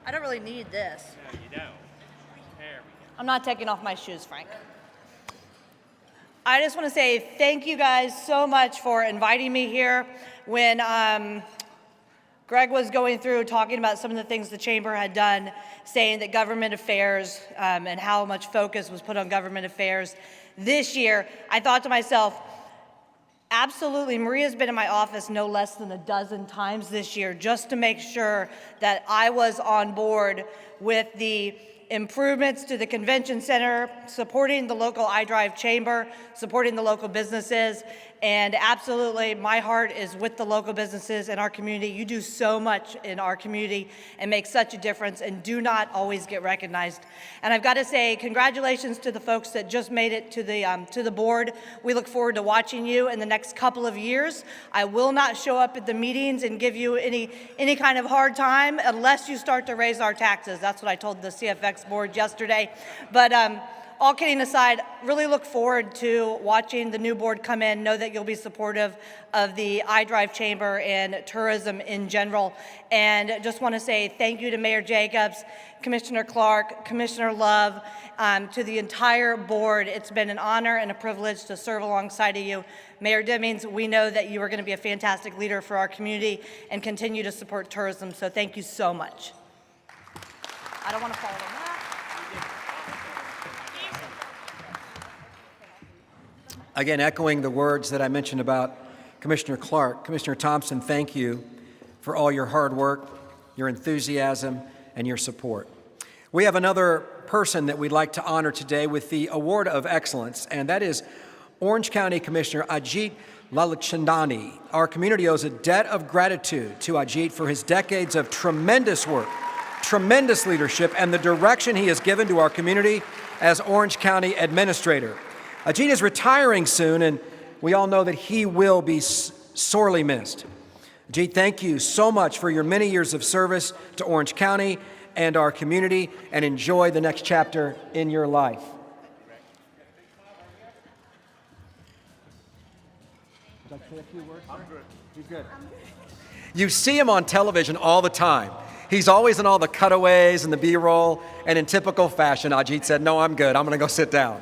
Speaker 19: I don't really need this.
Speaker 16: No, you don't. There we
Speaker 19: I'm not taking off my shoes, Frank. I just want to say thank you guys so much for inviting me here. When Greg was going through talking about some of the things the Chamber had done, saying that government affairs and how much focus was put on government affairs this year, I thought to myself, absolutely, Maria's been in my office no less than a dozen times this year just to make sure that I was on board with the improvements to the convention center, supporting the local iDrive Chamber, supporting the local businesses, and absolutely my heart is with the local businesses in our community. You do so much in our community and make such a difference and do not always get recognized. And I've got to say congratulations to the folks that just made it to the board. We look forward to watching you in the next couple of years. I will not show up at the meetings and give you any kind of hard time unless you start to raise our taxes. That's what I told the CFX board yesterday. But all kidding aside, really look forward to watching the new board come in. Know that you'll be supportive of the iDrive Chamber and tourism in general. And just want to say thank you to Mayor Jacobs, Commissioner Clark, Commissioner Love, to the entire board. It's been an honor and a privilege to serve alongside of you. Mayor Dimmings, we know that you are going to be a fantastic leader for our community and continue to support tourism. So thank you so much. I don't want to follow on that.
Speaker 17: Again, echoing the words that I mentioned about Commissioner Clark, Commissioner Thompson, thank you for all your hard work, your enthusiasm, and your support. We have another person that we'd like to honor today with the Award of Excellence, and that is Orange County Commissioner Ajit Lalachandani. Our community owes a debt of gratitude to Ajit for his decades of tremendous work, tremendous leadership, and the direction he has given to our community as Orange County Administrator. Ajit is retiring soon, and we all know that he will be sorely missed. Ajit, thank you so much for your many years of service to Orange County and our community, and enjoy the next chapter in your life. Would you like to say a few words? I'm good. He's good. You see him on television all the time. He's always in all the cutaways and the B-roll, and in typical fashion, Ajit said, no, I'm good. I'm going to go sit down.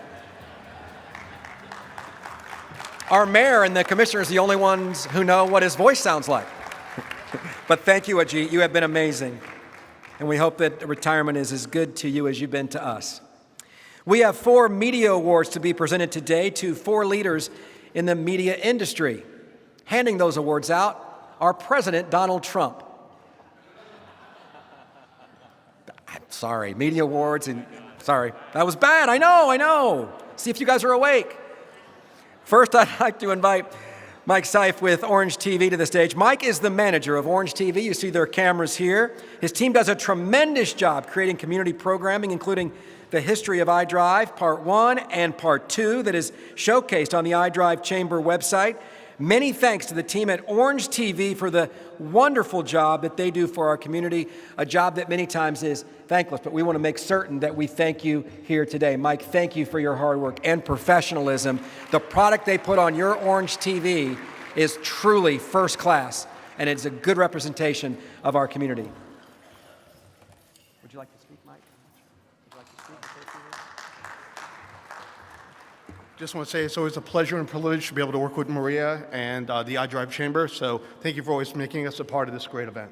Speaker 17: Our mayor and the commissioner is the only ones who know what his voice sounds like. But thank you, Ajit. You have been amazing. And we hope that retirement is as good to you as you've been to us. We have 4 media awards to be presented today to 4 leaders in the media industry. Handing those awards out, our President, Donald Trump. I'm sorry, media awards, and sorry. That was bad, I know. See if you guys are awake. First, I'd like to invite Mike Seif with Orange TV to the stage. Mike is the manager of Orange TV. You see their cameras here. His team does a tremendous job creating community programming, including the history of iDrive, Part 1 and Part 2, that is showcased on the iDrive Chamber website. Many thanks to the team at Orange TV for the wonderful job that they do for our community, a job that many times is thankless, but we want to make certain that we thank you here today. Mike, thank you for your hard work and professionalism. The product they put on your Orange TV is truly first class, and it's a good representation of our community. Would you like to speak, Mike? Would you like to speak?
Speaker 20: Just want to say it's always a pleasure and privilege to be able to work with Maria and the iDrive Chamber. So thank you for always making us a part of this great event.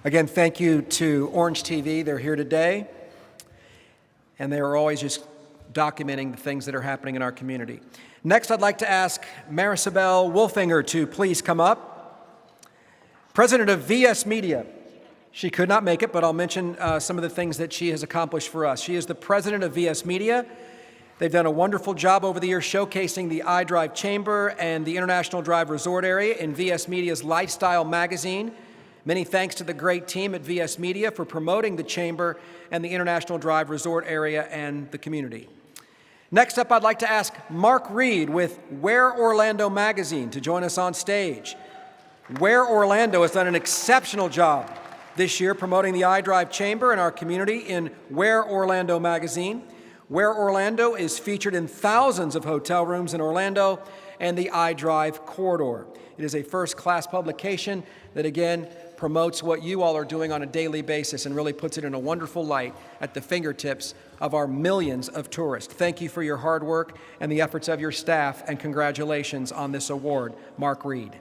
Speaker 17: Again, thank you to Orange TV. They're here today, and they are always just documenting the things that are happening in our community. Next, I'd like to ask Marisabel Wolfinger to please come up. President of VS Media. She could not make it, but I'll mention some of the things that she has accomplished for us. She is the president of VS Media. They've done a wonderful job over the years showcasing the iDrive Chamber and the International Drive Resort area in VS Media's Lifestyle magazine. Many thanks to the great team at VS Media for promoting the Chamber and the International Drive Resort area and the community. Next up, I'd like to ask Mark Reed with Where Orlando magazine to join us on stage. Where Orlando has done an exceptional job this year promoting the iDrive Chamber in our community in Where Orlando magazine. Where Orlando is featured in thousands of hotel rooms in Orlando and the iDrive corridor. It is a first-class publication that, again, promotes what you all are doing on a daily basis and really puts it in a wonderful light at the fingertips of our millions of tourists. Thank you for your hard work and the efforts of your staff, and congratulations on this award, Mark Reed.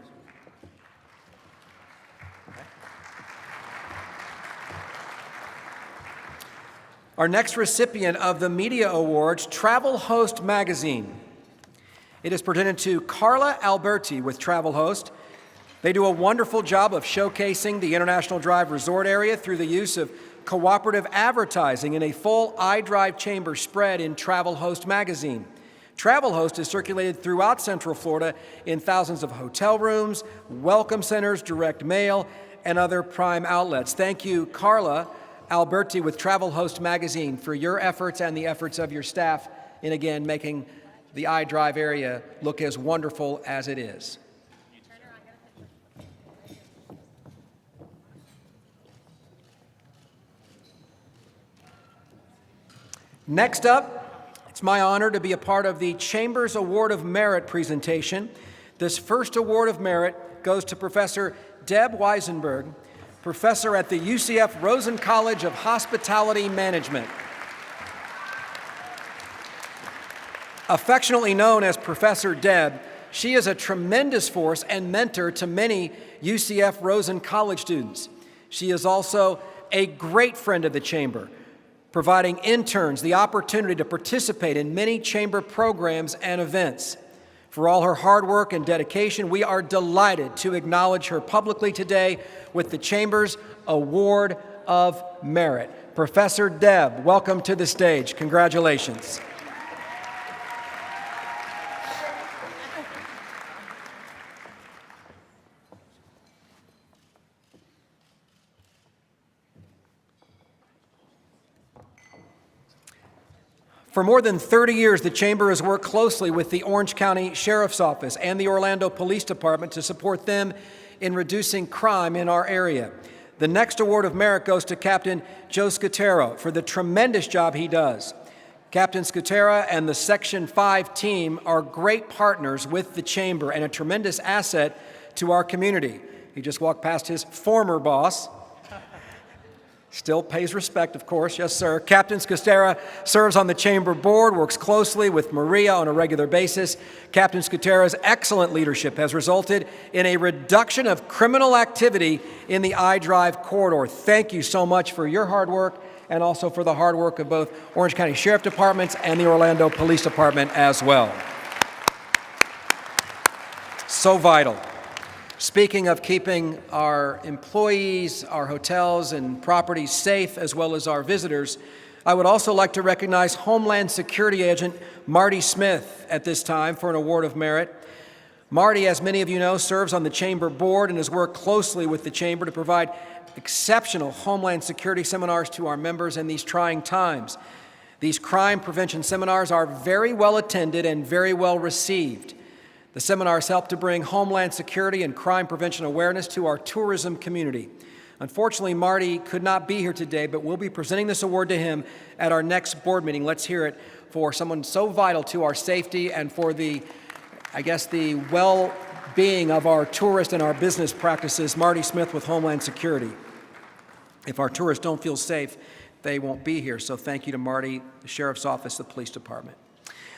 Speaker 17: Our next recipient of the Media Awards, Travel Host Magazine. It is presented to Carla Alberti with Travel Host. They do a wonderful job of showcasing the International Drive Resort area through the use of cooperative advertising in a full iDrive Chamber spread in Travel Host magazine. Travel Host is circulated throughout Central Florida in thousands of hotel rooms, welcome centers, direct mail, and other prime outlets. Thank you, Carla Alberti with Travel Host magazine, for your efforts and the efforts of your staff in, again, making the iDrive area look as wonderful as it is. Next up, it's my honor to be a part of the Chamber's Award of Merit presentation. This first Award of Merit goes to Professor Deb Weisenberg, professor at the UCF Rosen College of Hospitality Management. Affectionately known as Professor Deb, she is a tremendous force and mentor to many UCF Rosen College students. She is also a great friend of the Chamber, providing interns the opportunity to participate in many Chamber programs and events. For all her hard work and dedication, we are delighted to acknowledge her publicly today with the Chamber's Award of Merit. Professor Deb, welcome to the stage. Congratulations. For more than 30 years, the Chamber has worked closely with the Orange County Sheriff's Office and the Orlando Police Department to support them in reducing crime in our area. The next Award of Merit goes to Captain Joe Scutero for the tremendous job he does. Captain Scutero and the Section 5 team are great partners with the Chamber and a tremendous asset to our community. He just walked past his former boss. Still pays respect, of course. Yes, sir. Captain Scutero serves on the Chamber board, works closely with Maria on a regular basis. Captain Scutero's excellent leadership has resulted in a reduction of criminal activity in the iDrive corridor. Thank you so much for your hard work and also for the hard work of both Orange County Sheriff Departments and the Orlando Police Department as well. So vital. Speaking of keeping our employees, our hotels and properties safe, as well as our visitors, I would also like to recognize Homeland Security Agent Marty Smith at this time for an Award of Merit. Marty, as many of you know, serves on the Chamber board and has worked closely with the Chamber to provide exceptional Homeland Security seminars to our members in these trying times. These crime prevention seminars are very well attended and very well received. The seminars help to bring Homeland Security and crime prevention awareness to our tourism community. Unfortunately, Marty could not be here today, but we'll be presenting this award to him at our next board meeting. Let's hear it for someone so vital to our safety and for the well-being of our tourists and our business practices, Marty Smith with Homeland Security. If our tourists don't feel safe, they won't be here. So thank you to Marty, the Sheriff's Office, the Police Department.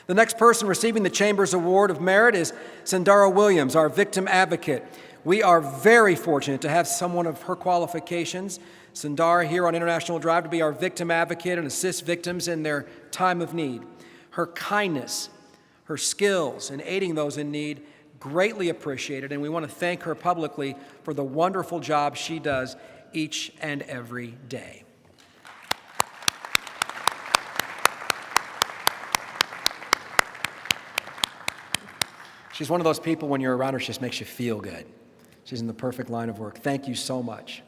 Speaker 17: The next person receiving the Chamber's Award of Merit is Sandara Williams, our victim advocate. We are very fortunate to have someone of her qualifications, Sandara, here on International Drive to be our victim advocate and assist victims in their time of need. Her kindness, her skills in aiding those in need, greatly appreciated, and we want to thank her publicly for the wonderful job she does each and every day. She's one of those people, when you're around her, she just makes you feel good. She's in the perfect line of work. Thank you so much.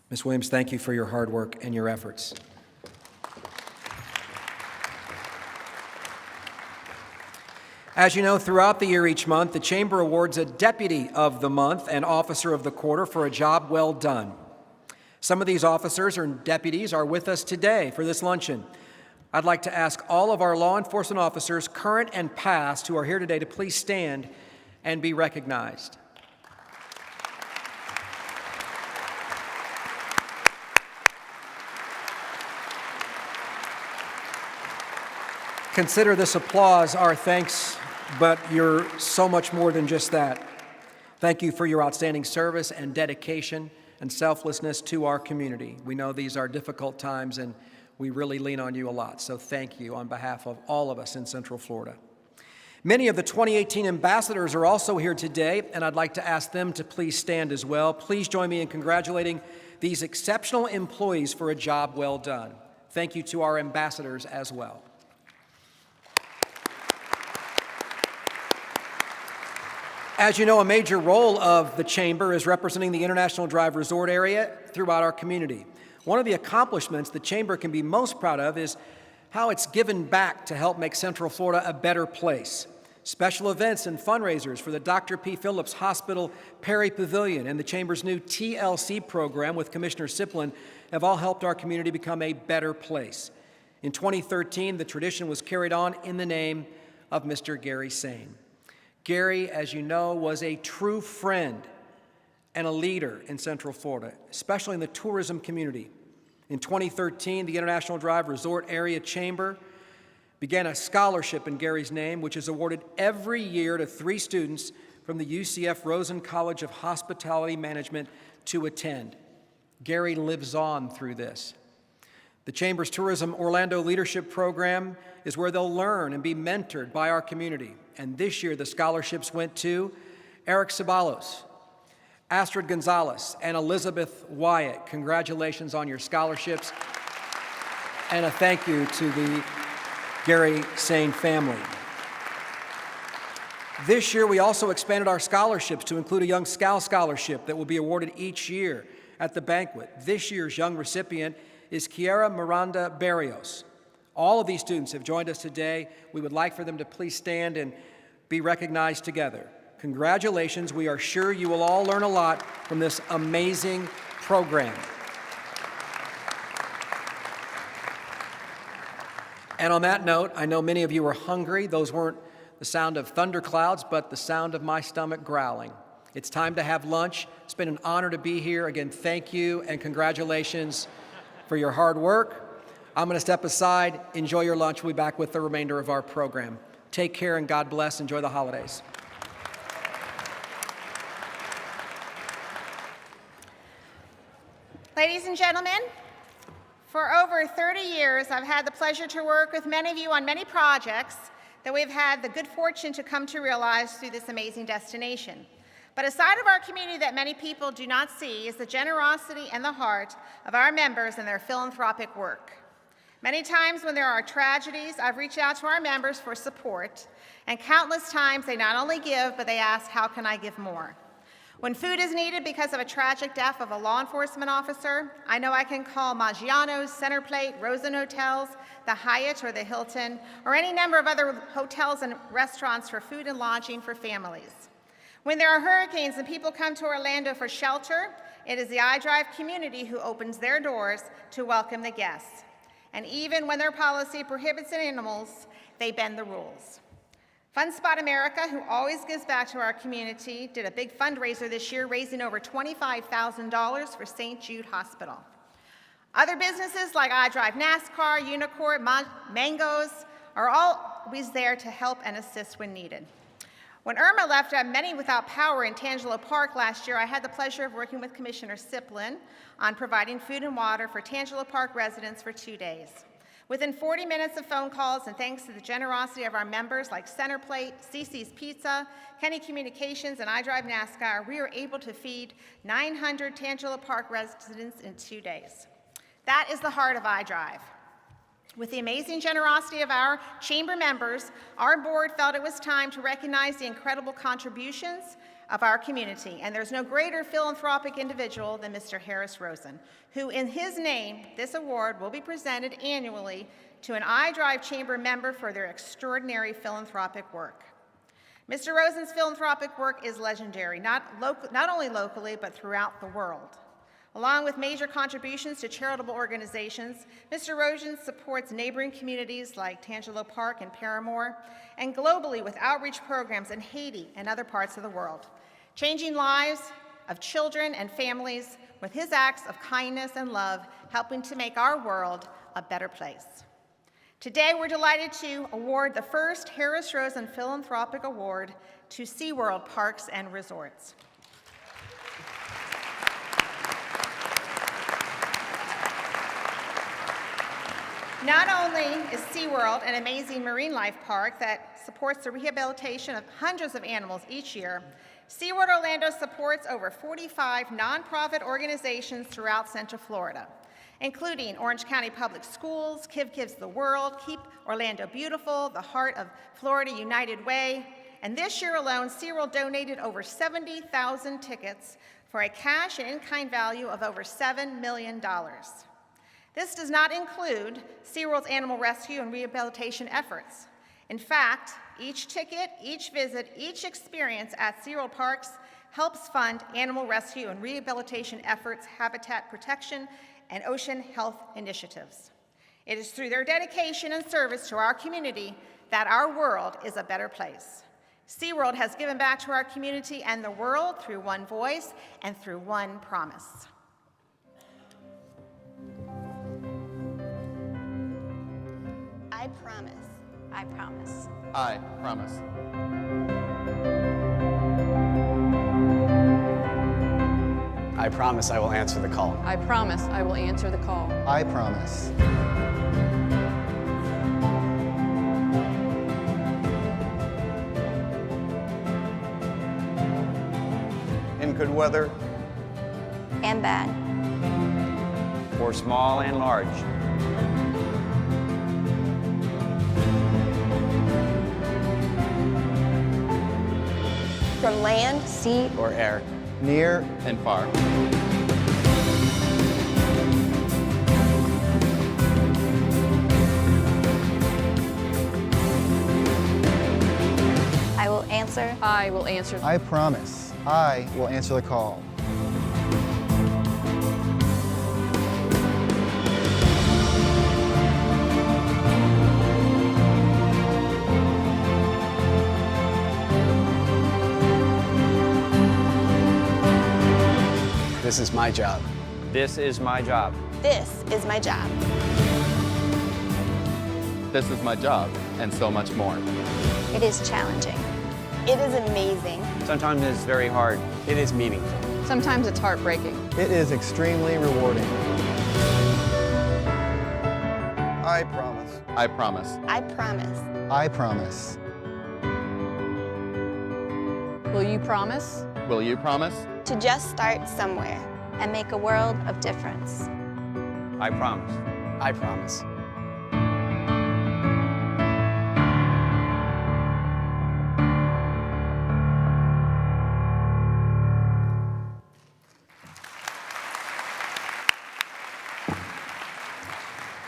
Speaker 17: Ms. Williams, thank you for your hard work and your efforts. As you know, throughout the year each month, the Chamber awards a Deputy of the Month and Officer of the Quarter for a job well done. Some of these officers or deputies are with us today for this luncheon. I'd like to ask all of our law enforcement officers, current and past, who are here today to please stand and be recognized. Consider this applause our thanks, but you're so much more than just that. Thank you for your outstanding service and dedication and selflessness to our community. We know these are difficult times and we really lean on you a lot, so thank you on behalf of all of us in Central Florida. Many of the 2018 ambassadors are also here today, and I'd like to ask them to please stand as well. Please join me in congratulating these exceptional employees for a job well done. Thank you to our ambassadors as well. As you know, a major role of the Chamber is representing the International Drive Resort area throughout our community. One of the accomplishments the Chamber can be most proud of is how it's given back to help make Central Florida a better place. Special events and fundraisers for the Dr. P. Phillips Hospital Perry Pavilion and the Chamber's new TLC program with Commissioner Siplin have all helped our community become a better place. In 2013, the tradition was carried on in the name of Mr. Gary Sane. Gary, as you know, was a true friend and a leader in Central Florida, especially in the tourism community. In 2013, the International Drive Resort Area Chamber began a scholarship in Gary's name, which is awarded every year to 3 students from the UCF Rosen College of Hospitality Management to attend. Gary lives on through this. The Chamber's Tourism Orlando Leadership Program is where they'll learn and be mentored by our community. And this year, the scholarships went to Eric Ceballos, Astrid Gonzalez, and Elizabeth Wyatt. Congratulations on your scholarships. And a thank you to the Gary Sane family. This year, we also expanded our scholarships to include a Young Scout Scholarship that will be awarded each year at the banquet. This year's young recipient is Kiara Miranda Barrios. All of these students have joined us today. We would like for them to please stand and be recognized together. Congratulations. We are sure you will all learn a lot from this amazing program. And on that note, I know many of you are hungry. Those weren't the sound of thunderclouds, but the sound of my stomach growling. It's time to have lunch. It's been an honor to be here. Again, thank you and congratulations for your hard work. I'm going to step aside. Enjoy your lunch. We'll be back with the remainder of our program. Take care and God bless. Enjoy the holidays.
Speaker 14: Ladies and gentlemen, for over 30 years, I've had the pleasure to work with many of you on many projects that we've had the good fortune to come to realize through this amazing destination. But a side of our community that many people do not see is the generosity and the heart of our members and their philanthropic work. Many times when there are tragedies, I've reached out to our members for support, and countless times they not only give, but they ask, how can I give more? When food is needed because of a tragic death of a law enforcement officer, I know I can call Maggiano's, Centerplate, Rosen Hotels, the Hyatt or the Hilton, or any number of other hotels and restaurants for food and lodging for families. When there are hurricanes and people come to Orlando for shelter, it is the iDrive community who opens their doors to welcome the guests. And even when their policy prohibits animals, they bend the rules. Fun Spot America, who always gives back to our community, did a big fundraiser this year, raising over $25,000 for St. Jude Hospital. Other businesses like iDrive NASCAR, Unicorn, Mangoes are always there to help and assist when needed. When Irma left many without power in Tangelo Park last year, I had the pleasure of working with Commissioner Siplin on providing food and water for Tangelo Park residents for 2 days. Within 40 minutes of phone calls, and thanks to the generosity of our members like Centerplate, CC's Pizza, Kenny Communications, and iDrive NASCAR, we were able to feed 900 Tangelo Park residents in 2 days. That is the heart of iDrive. With the amazing generosity of our chamber members, our board felt it was time to recognize the incredible contributions of our community, and there's no greater philanthropic individual than Mr. Harris Rosen, who in his name, this award will be presented annually to an iDrive Chamber member for their extraordinary philanthropic work. Mr. Rosen's philanthropic work is legendary, not only locally, but throughout the world. Along with major contributions to charitable organizations, Mr. Rosen supports neighboring communities like Tangelo Park and Paramore, and globally with outreach programs in Haiti and other parts of the world, changing lives of children and families with his acts of kindness and love, helping to make our world a better place. Today, we're delighted to award the first Harris Rosen Philanthropic Award to SeaWorld Parks and Resorts. Not only is SeaWorld an amazing marine life park that supports the rehabilitation of hundreds of animals each year, SeaWorld Orlando supports over 45 nonprofit organizations throughout Central Florida, including Orange County Public Schools, Kiv Gives the World, Keep Orlando Beautiful, the Heart of Florida United Way, and this year alone, SeaWorld donated over 70,000 tickets for a cash and in-kind value of over $7 million. This does not include SeaWorld's animal rescue and rehabilitation efforts. In fact, each ticket, each visit, each experience at SeaWorld Parks helps fund animal rescue and rehabilitation efforts, habitat protection, and ocean health initiatives. It is through their dedication and service to our community that our world is a better place. SeaWorld has given back to our community and the world through one voice and through one promise.
Speaker 21: I promise. I promise.
Speaker 22: I promise.
Speaker 23: I promise I will answer the call.
Speaker 24: I promise I will answer the call.
Speaker 23: I promise.
Speaker 22: In good weather
Speaker 21: And bad.
Speaker 22: for small and large.
Speaker 21: From land, sea,
Speaker 22: Or air.
Speaker 23: Near
Speaker 22: And far.
Speaker 21: I will answer.
Speaker 24: I will answer.
Speaker 23: I promise I will answer the call. This is my job.
Speaker 22: This is my job.
Speaker 21: This is my job.
Speaker 22: This is my job, and so much more.
Speaker 21: It is challenging. It is amazing.
Speaker 22: Sometimes it's very hard.
Speaker 23: It is meaningful.
Speaker 24: Sometimes it's heartbreaking.
Speaker 23: It is extremely rewarding.
Speaker 22: I promise. I promise.
Speaker 21: I promise.
Speaker 23: I promise.
Speaker 24: Will you promise?
Speaker 22: Will you promise?
Speaker 21: To just start somewhere and make a world of difference.
Speaker 22: I promise.
Speaker 23: I promise.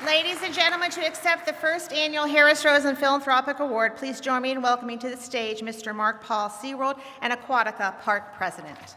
Speaker 14: Ladies and gentlemen, to accept the first annual Harris Rosen Philanthropic Award, please join me in welcoming to the stage Mr. Mark Paul, SeaWorld and Aquatica Park President.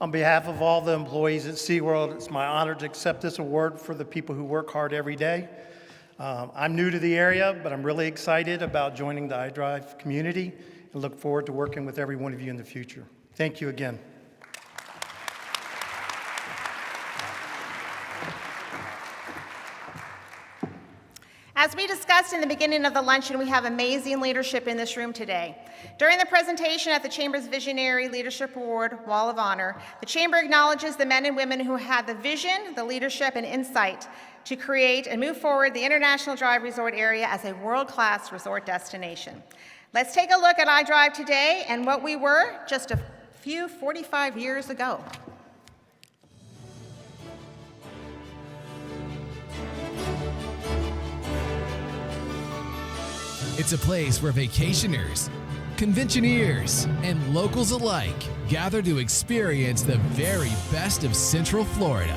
Speaker 25: On behalf of all the employees at SeaWorld, it's my honor to accept this award for the people who work hard every day. I'm new to the area, but I'm really excited about joining the iDrive community and look forward to working with every one of you in the future. Thank you again.
Speaker 14: As we discussed in the beginning of the luncheon, we have amazing leadership in this room today. During the presentation at the Chamber's Visionary Leadership Award Wall of Honor, the Chamber acknowledges the men and women who had the vision, the leadership, and insight to create and move forward the International Drive Resort area as a world-class resort destination. Let's take a look at iDrive today and what we were just a few 45 years ago.
Speaker 1: It's a place where vacationers, conventioneers, and locals alike gather to experience the very best of Central Florida.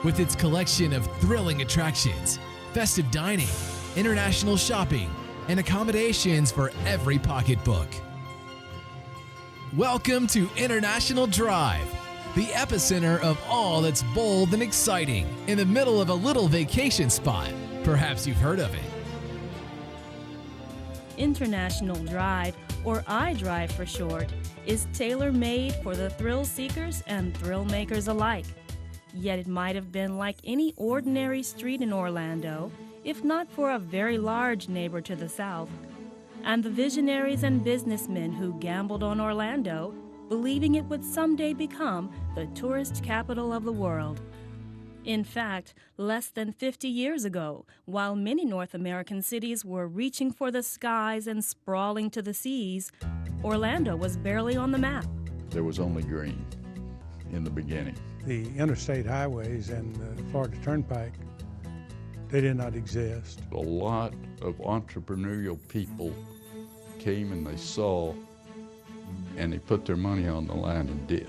Speaker 1: With its collection of thrilling attractions, festive dining, international shopping, and accommodations for every pocketbook. Welcome to International Drive, the epicenter of all that's bold and exciting in the middle of a little vacation spot. Perhaps you've heard of it.
Speaker 7: International Drive, or iDrive for short, is tailor-made for the thrill seekers and thrill makers alike. Yet it might have been like any ordinary street in Orlando, if not for a very large neighbor to the south. And the visionaries and businessmen who gambled on Orlando, believing it would someday become the tourist capital of the world. In fact, less than 50 years ago, while many North American cities were reaching for the skies and sprawling to the seas, Orlando was barely on the map.
Speaker 10: There was only green in the beginning.
Speaker 11: The interstate highways and the Florida Turnpike, they did not exist.
Speaker 10: A lot of entrepreneurial people came and they saw, and they put their money on the line and did.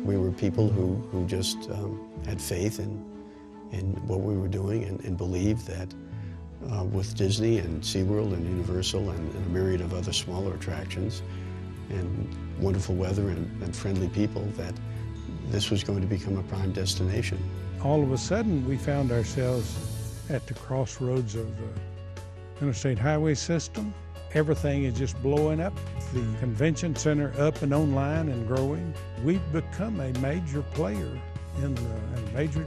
Speaker 2: We were people who just had faith in what we were doing and believed that with Disney and SeaWorld and Universal and a myriad of other smaller attractions and wonderful weather and friendly people, that this was going to become a prime destination.
Speaker 11: All of a sudden, we found ourselves at the crossroads of the interstate highway system. Everything is just blowing up. The convention center up and online and growing. We've become a major player in a major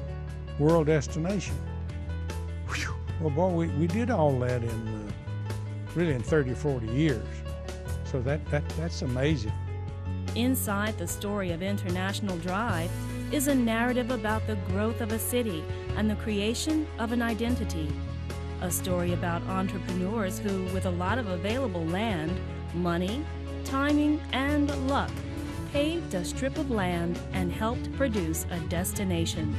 Speaker 11: world destination. Whew. Well, boy, we did all that in really in 30 or 40 years. So that's amazing.
Speaker 7: Inside the story of International Drive is a narrative about the growth of a city and the creation of an identity. A story about entrepreneurs who, with a lot of available land, money, timing, and luck, paved a strip of land and helped produce a destination.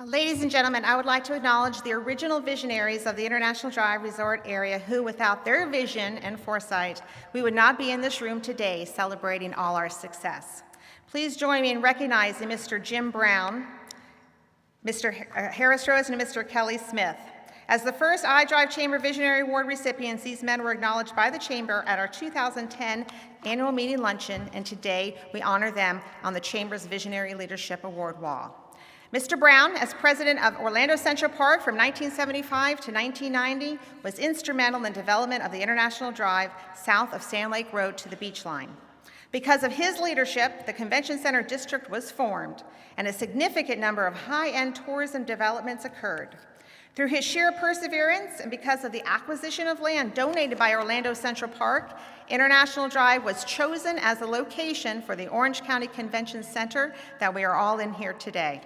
Speaker 14: Ladies and gentlemen, I would like to acknowledge the original visionaries of the International Drive Resort area who, without their vision and foresight, we would not be in this room today celebrating all our success. Please join me in recognizing Mr. Jim Brown, Mr. Harris Rose, and Mr. Kelly Smith. As the first iDrive Chamber Visionary Award recipients, these men were acknowledged by the Chamber at our 2010 annual meeting luncheon, and today we honor them on the Chamber's Visionary Leadership Award wall. Mr. Brown, as president of Orlando Central Park from 1975 to 1990, was instrumental in development of the International Drive south of Sand Lake Road to the beach line. Because of his leadership, the Convention Center District was formed, and a significant number of high-end tourism developments occurred. Through his sheer perseverance and because of the acquisition of land donated by Orlando Central Park, International Drive was chosen as the location for the Orange County Convention Center that we are all in here today.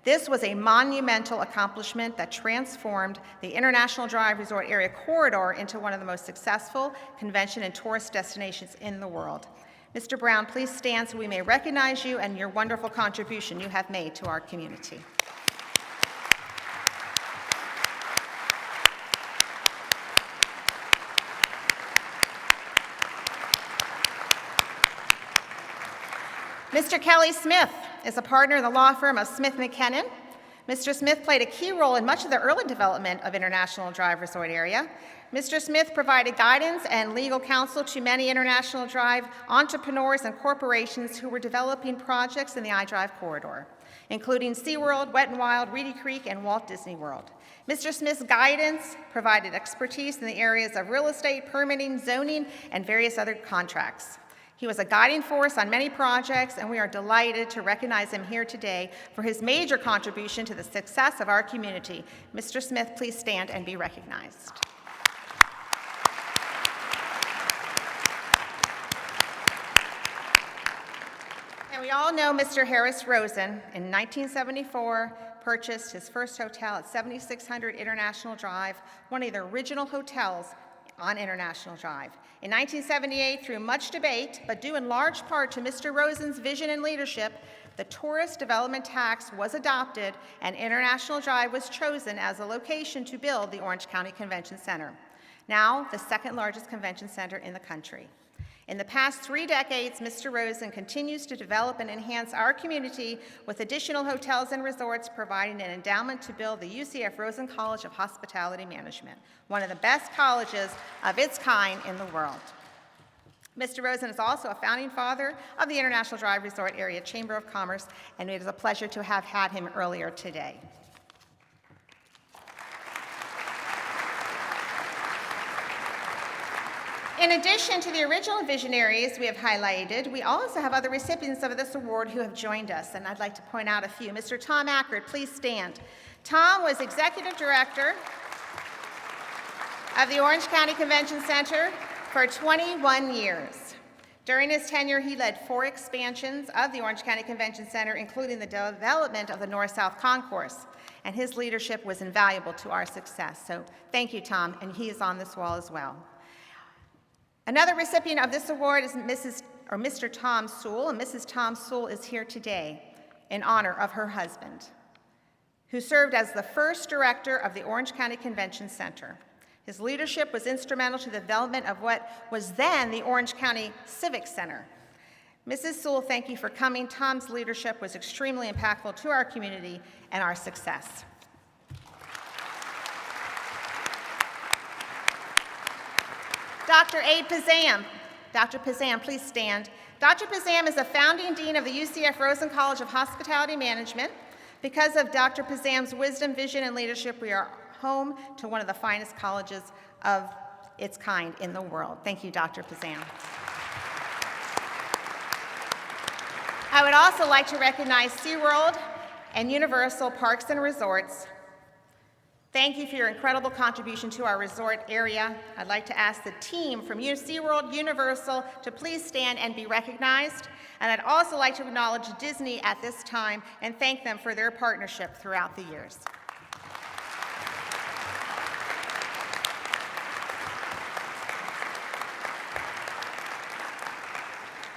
Speaker 14: This was a monumental accomplishment that transformed the International Drive Resort Area corridor into one of the most successful convention and tourist destinations in the world. Mr. Brown, please stand so we may recognize you and your wonderful contribution you have made to our community. Mr. Kelly Smith is a partner in the law firm of Smith McKinnon. Mr. Smith played a key role in much of the early development of International Drive Resort area. Mr. Smith provided guidance and legal counsel to many International Drive entrepreneurs and corporations who were developing projects in the iDrive corridor, including SeaWorld, Wet n Wild, Reedy Creek, and Walt Disney World. Mr. Smith's guidance provided expertise in the areas of real estate, permitting, zoning, and various other contracts. He was a guiding force on many projects, and we are delighted to recognize him here today for his major contribution to the success of our community. Mr. Smith, please stand and be recognized. And we all know Mr. Harris Rosen. In 1974, purchased his first hotel at 7600 International Drive, one of the original hotels on International Drive. In 1978, through much debate, but due in large part to Mr. Rosen's vision and leadership, the tourist development tax was adopted and International Drive was chosen as a location to build the Orange County Convention Center, now the second largest convention center in the country. In the past 3 decades, Mr. Rosen continues to develop and enhance our community with additional hotels and resorts, providing an endowment to build the UCF Rosen College of Hospitality Management, one of the best colleges of its kind in the world. Mr. Rosen is also a founding father of the International Drive Resort Area Chamber of Commerce, and it is a pleasure to have had him earlier today. In addition to the original visionaries we have highlighted, we also have other recipients of this award who have joined us, and I'd like to point out a few. Mr. Tom Ackert, please stand. Tom was Executive Director of the Orange County Convention Center for 21 years. During his tenure, he led 4 expansions of the Orange County Convention Center, including the development of the North-South Concourse, and his leadership was invaluable to our success. So thank you, Tom, and he is on this wall as well. Another recipient of this award is Mr. Tom Sewell, and Mrs. Tom Sewell is here today in honor of her husband, who served as the first director of the Orange County Convention Center. His leadership was instrumental to the development of what was then the Orange County Civic Center. Mrs. Sewell, thank you for coming. Tom's leadership was extremely impactful to our community and our success. Dr. Abe Pazam. Dr. Pazam, please stand. Dr. Pazam is the founding dean of the UCF Rosen College of Hospitality Management. Because of Dr. Pazam's wisdom, vision, and leadership, we are home to one of the finest colleges of its kind in the world. Thank you, Dr. Pazam. I would also like to recognize SeaWorld and Universal Parks and Resorts. Thank you for your incredible contribution to our resort area. I'd like to ask the team from SeaWorld Universal to please stand and be recognized. And I'd also like to acknowledge Disney at this time and thank them for their partnership throughout the years.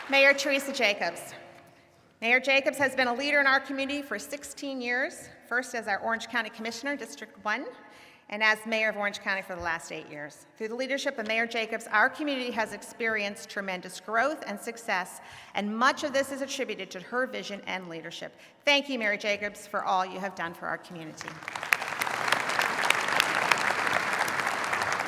Speaker 14: Mayor Teresa Jacobs. Mayor Jacobs has been a leader in our community for 16 years, first as our Orange County Commissioner, District 1, and as Mayor of Orange County for the last 8 years. Through the leadership of Mayor Jacobs, our community has experienced tremendous growth and success, and much of this is attributed to her vision and leadership. Thank you, Mayor Jacobs, for all you have done for our community.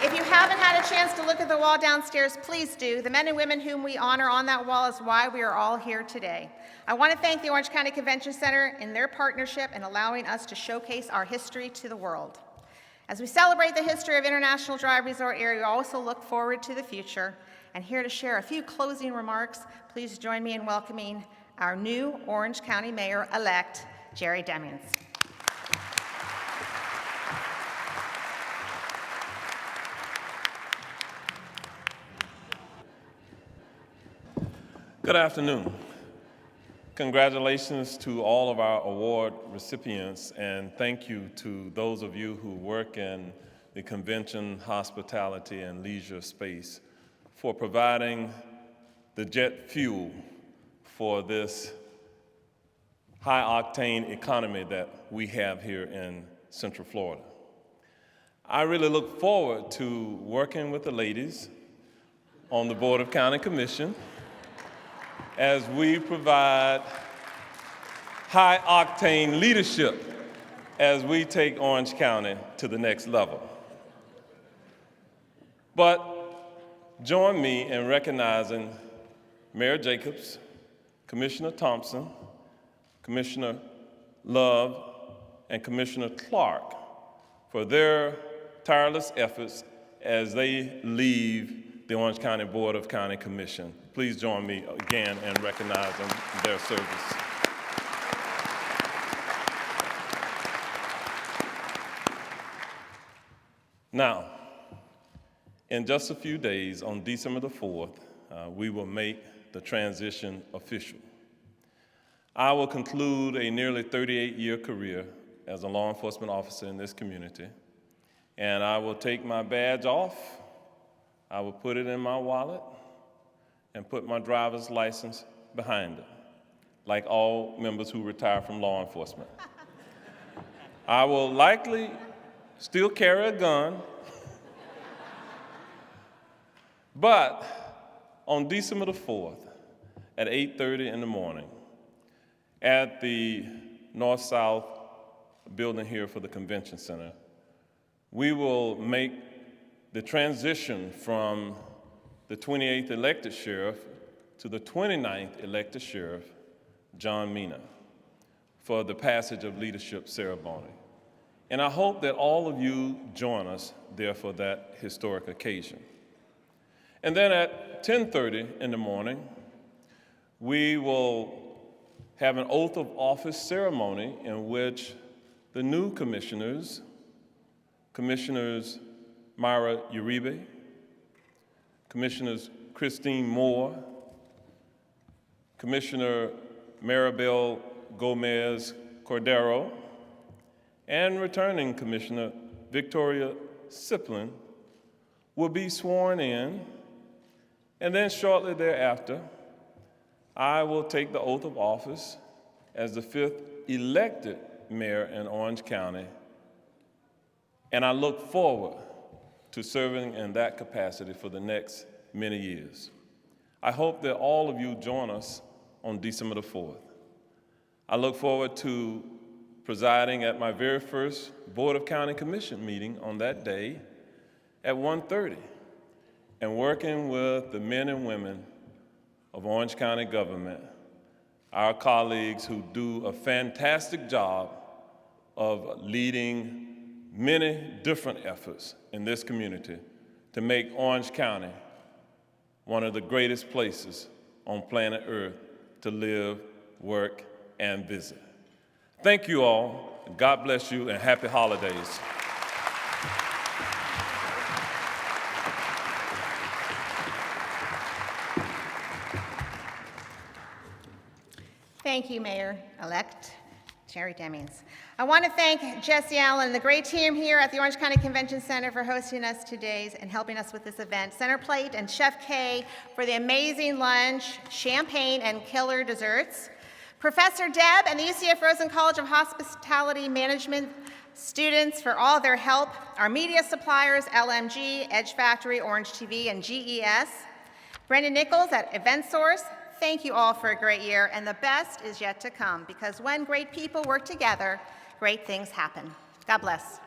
Speaker 14: If you haven't had a chance to look at the wall downstairs, please do. The men and women whom we honor on that wall is why we are all here today. I want to thank the Orange County Convention Center in their partnership in allowing us to showcase our history to the world. As we celebrate the history of International Drive Resort Area, we also look forward to the future. And here to share a few closing remarks, please join me in welcoming our new Orange County Mayor-elect, Jerry Demings.
Speaker 4: Good afternoon. Congratulations to all of our award recipients, and thank you to those of you who work in the convention, hospitality, and leisure space for providing the jet fuel for this high-octane economy that we have here in Central Florida. I really look forward to working with the ladies on the Board of County Commission as we provide high-octane leadership as we take Orange County to the next level. But join me in recognizing Mayor Jacobs, Commissioner Thompson, Commissioner Love, and Commissioner Clark for their tireless efforts as they leave the Orange County Board of County Commission. please join me again in recognizing their service. Now, in just a few days, on December the 4th, we will make the transition official. I will conclude a nearly 38-year career as a law enforcement officer in this community, and I will take my badge off, I will put it in my wallet, and put my driver's license behind it, like all members who retire from law enforcement. I will likely still carry a gun, but on December the 4th at 8:30 in the morning at the north-south building here for the convention center, we will make the transition from the 28th elected sheriff to the 29th elected sheriff, John Mina, for the passage of leadership ceremony. And I hope that all of you join us there for that historic occasion. And then at 10:30 in the morning, we will have an oath of office ceremony in which the new commissioners, Commissioners Myra Uribe, Commissioners Christine Moore, Commissioner Maribel Gomez Cordero, and returning Commissioner Victoria Siplin will be sworn in, and then shortly thereafter, I will take the oath of office as the 5th elected mayor in Orange County, and I look forward to serving in that capacity for the next many years. I hope that all of you join us on December the 4th. I look forward to presiding at my very first Board of County Commission meeting on that day at 1:30 and working with the men and women of Orange County government, our colleagues who do a fantastic job of leading many different efforts in this community to make Orange County one of the greatest places on planet Earth to live, work, and visit. Thank you all. God bless you, and happy holidays.
Speaker 14: Thank you, Mayor-elect Jerry Demings. I want to thank Jesse Allen and the great team here at the Orange County Convention Center for hosting us today and helping us with this event. Center Plate and Chef Kay for the amazing lunch, champagne, and killer desserts. Professor Deb and the UCF Rosen College of Hospitality Management students for all their help. Our media suppliers, LMG, Edge Factory, Orange TV, and GES. Brendan Nichols at EventSource. Thank you all for a great year, and the best is yet to come, because when great people work together, great things happen. God bless.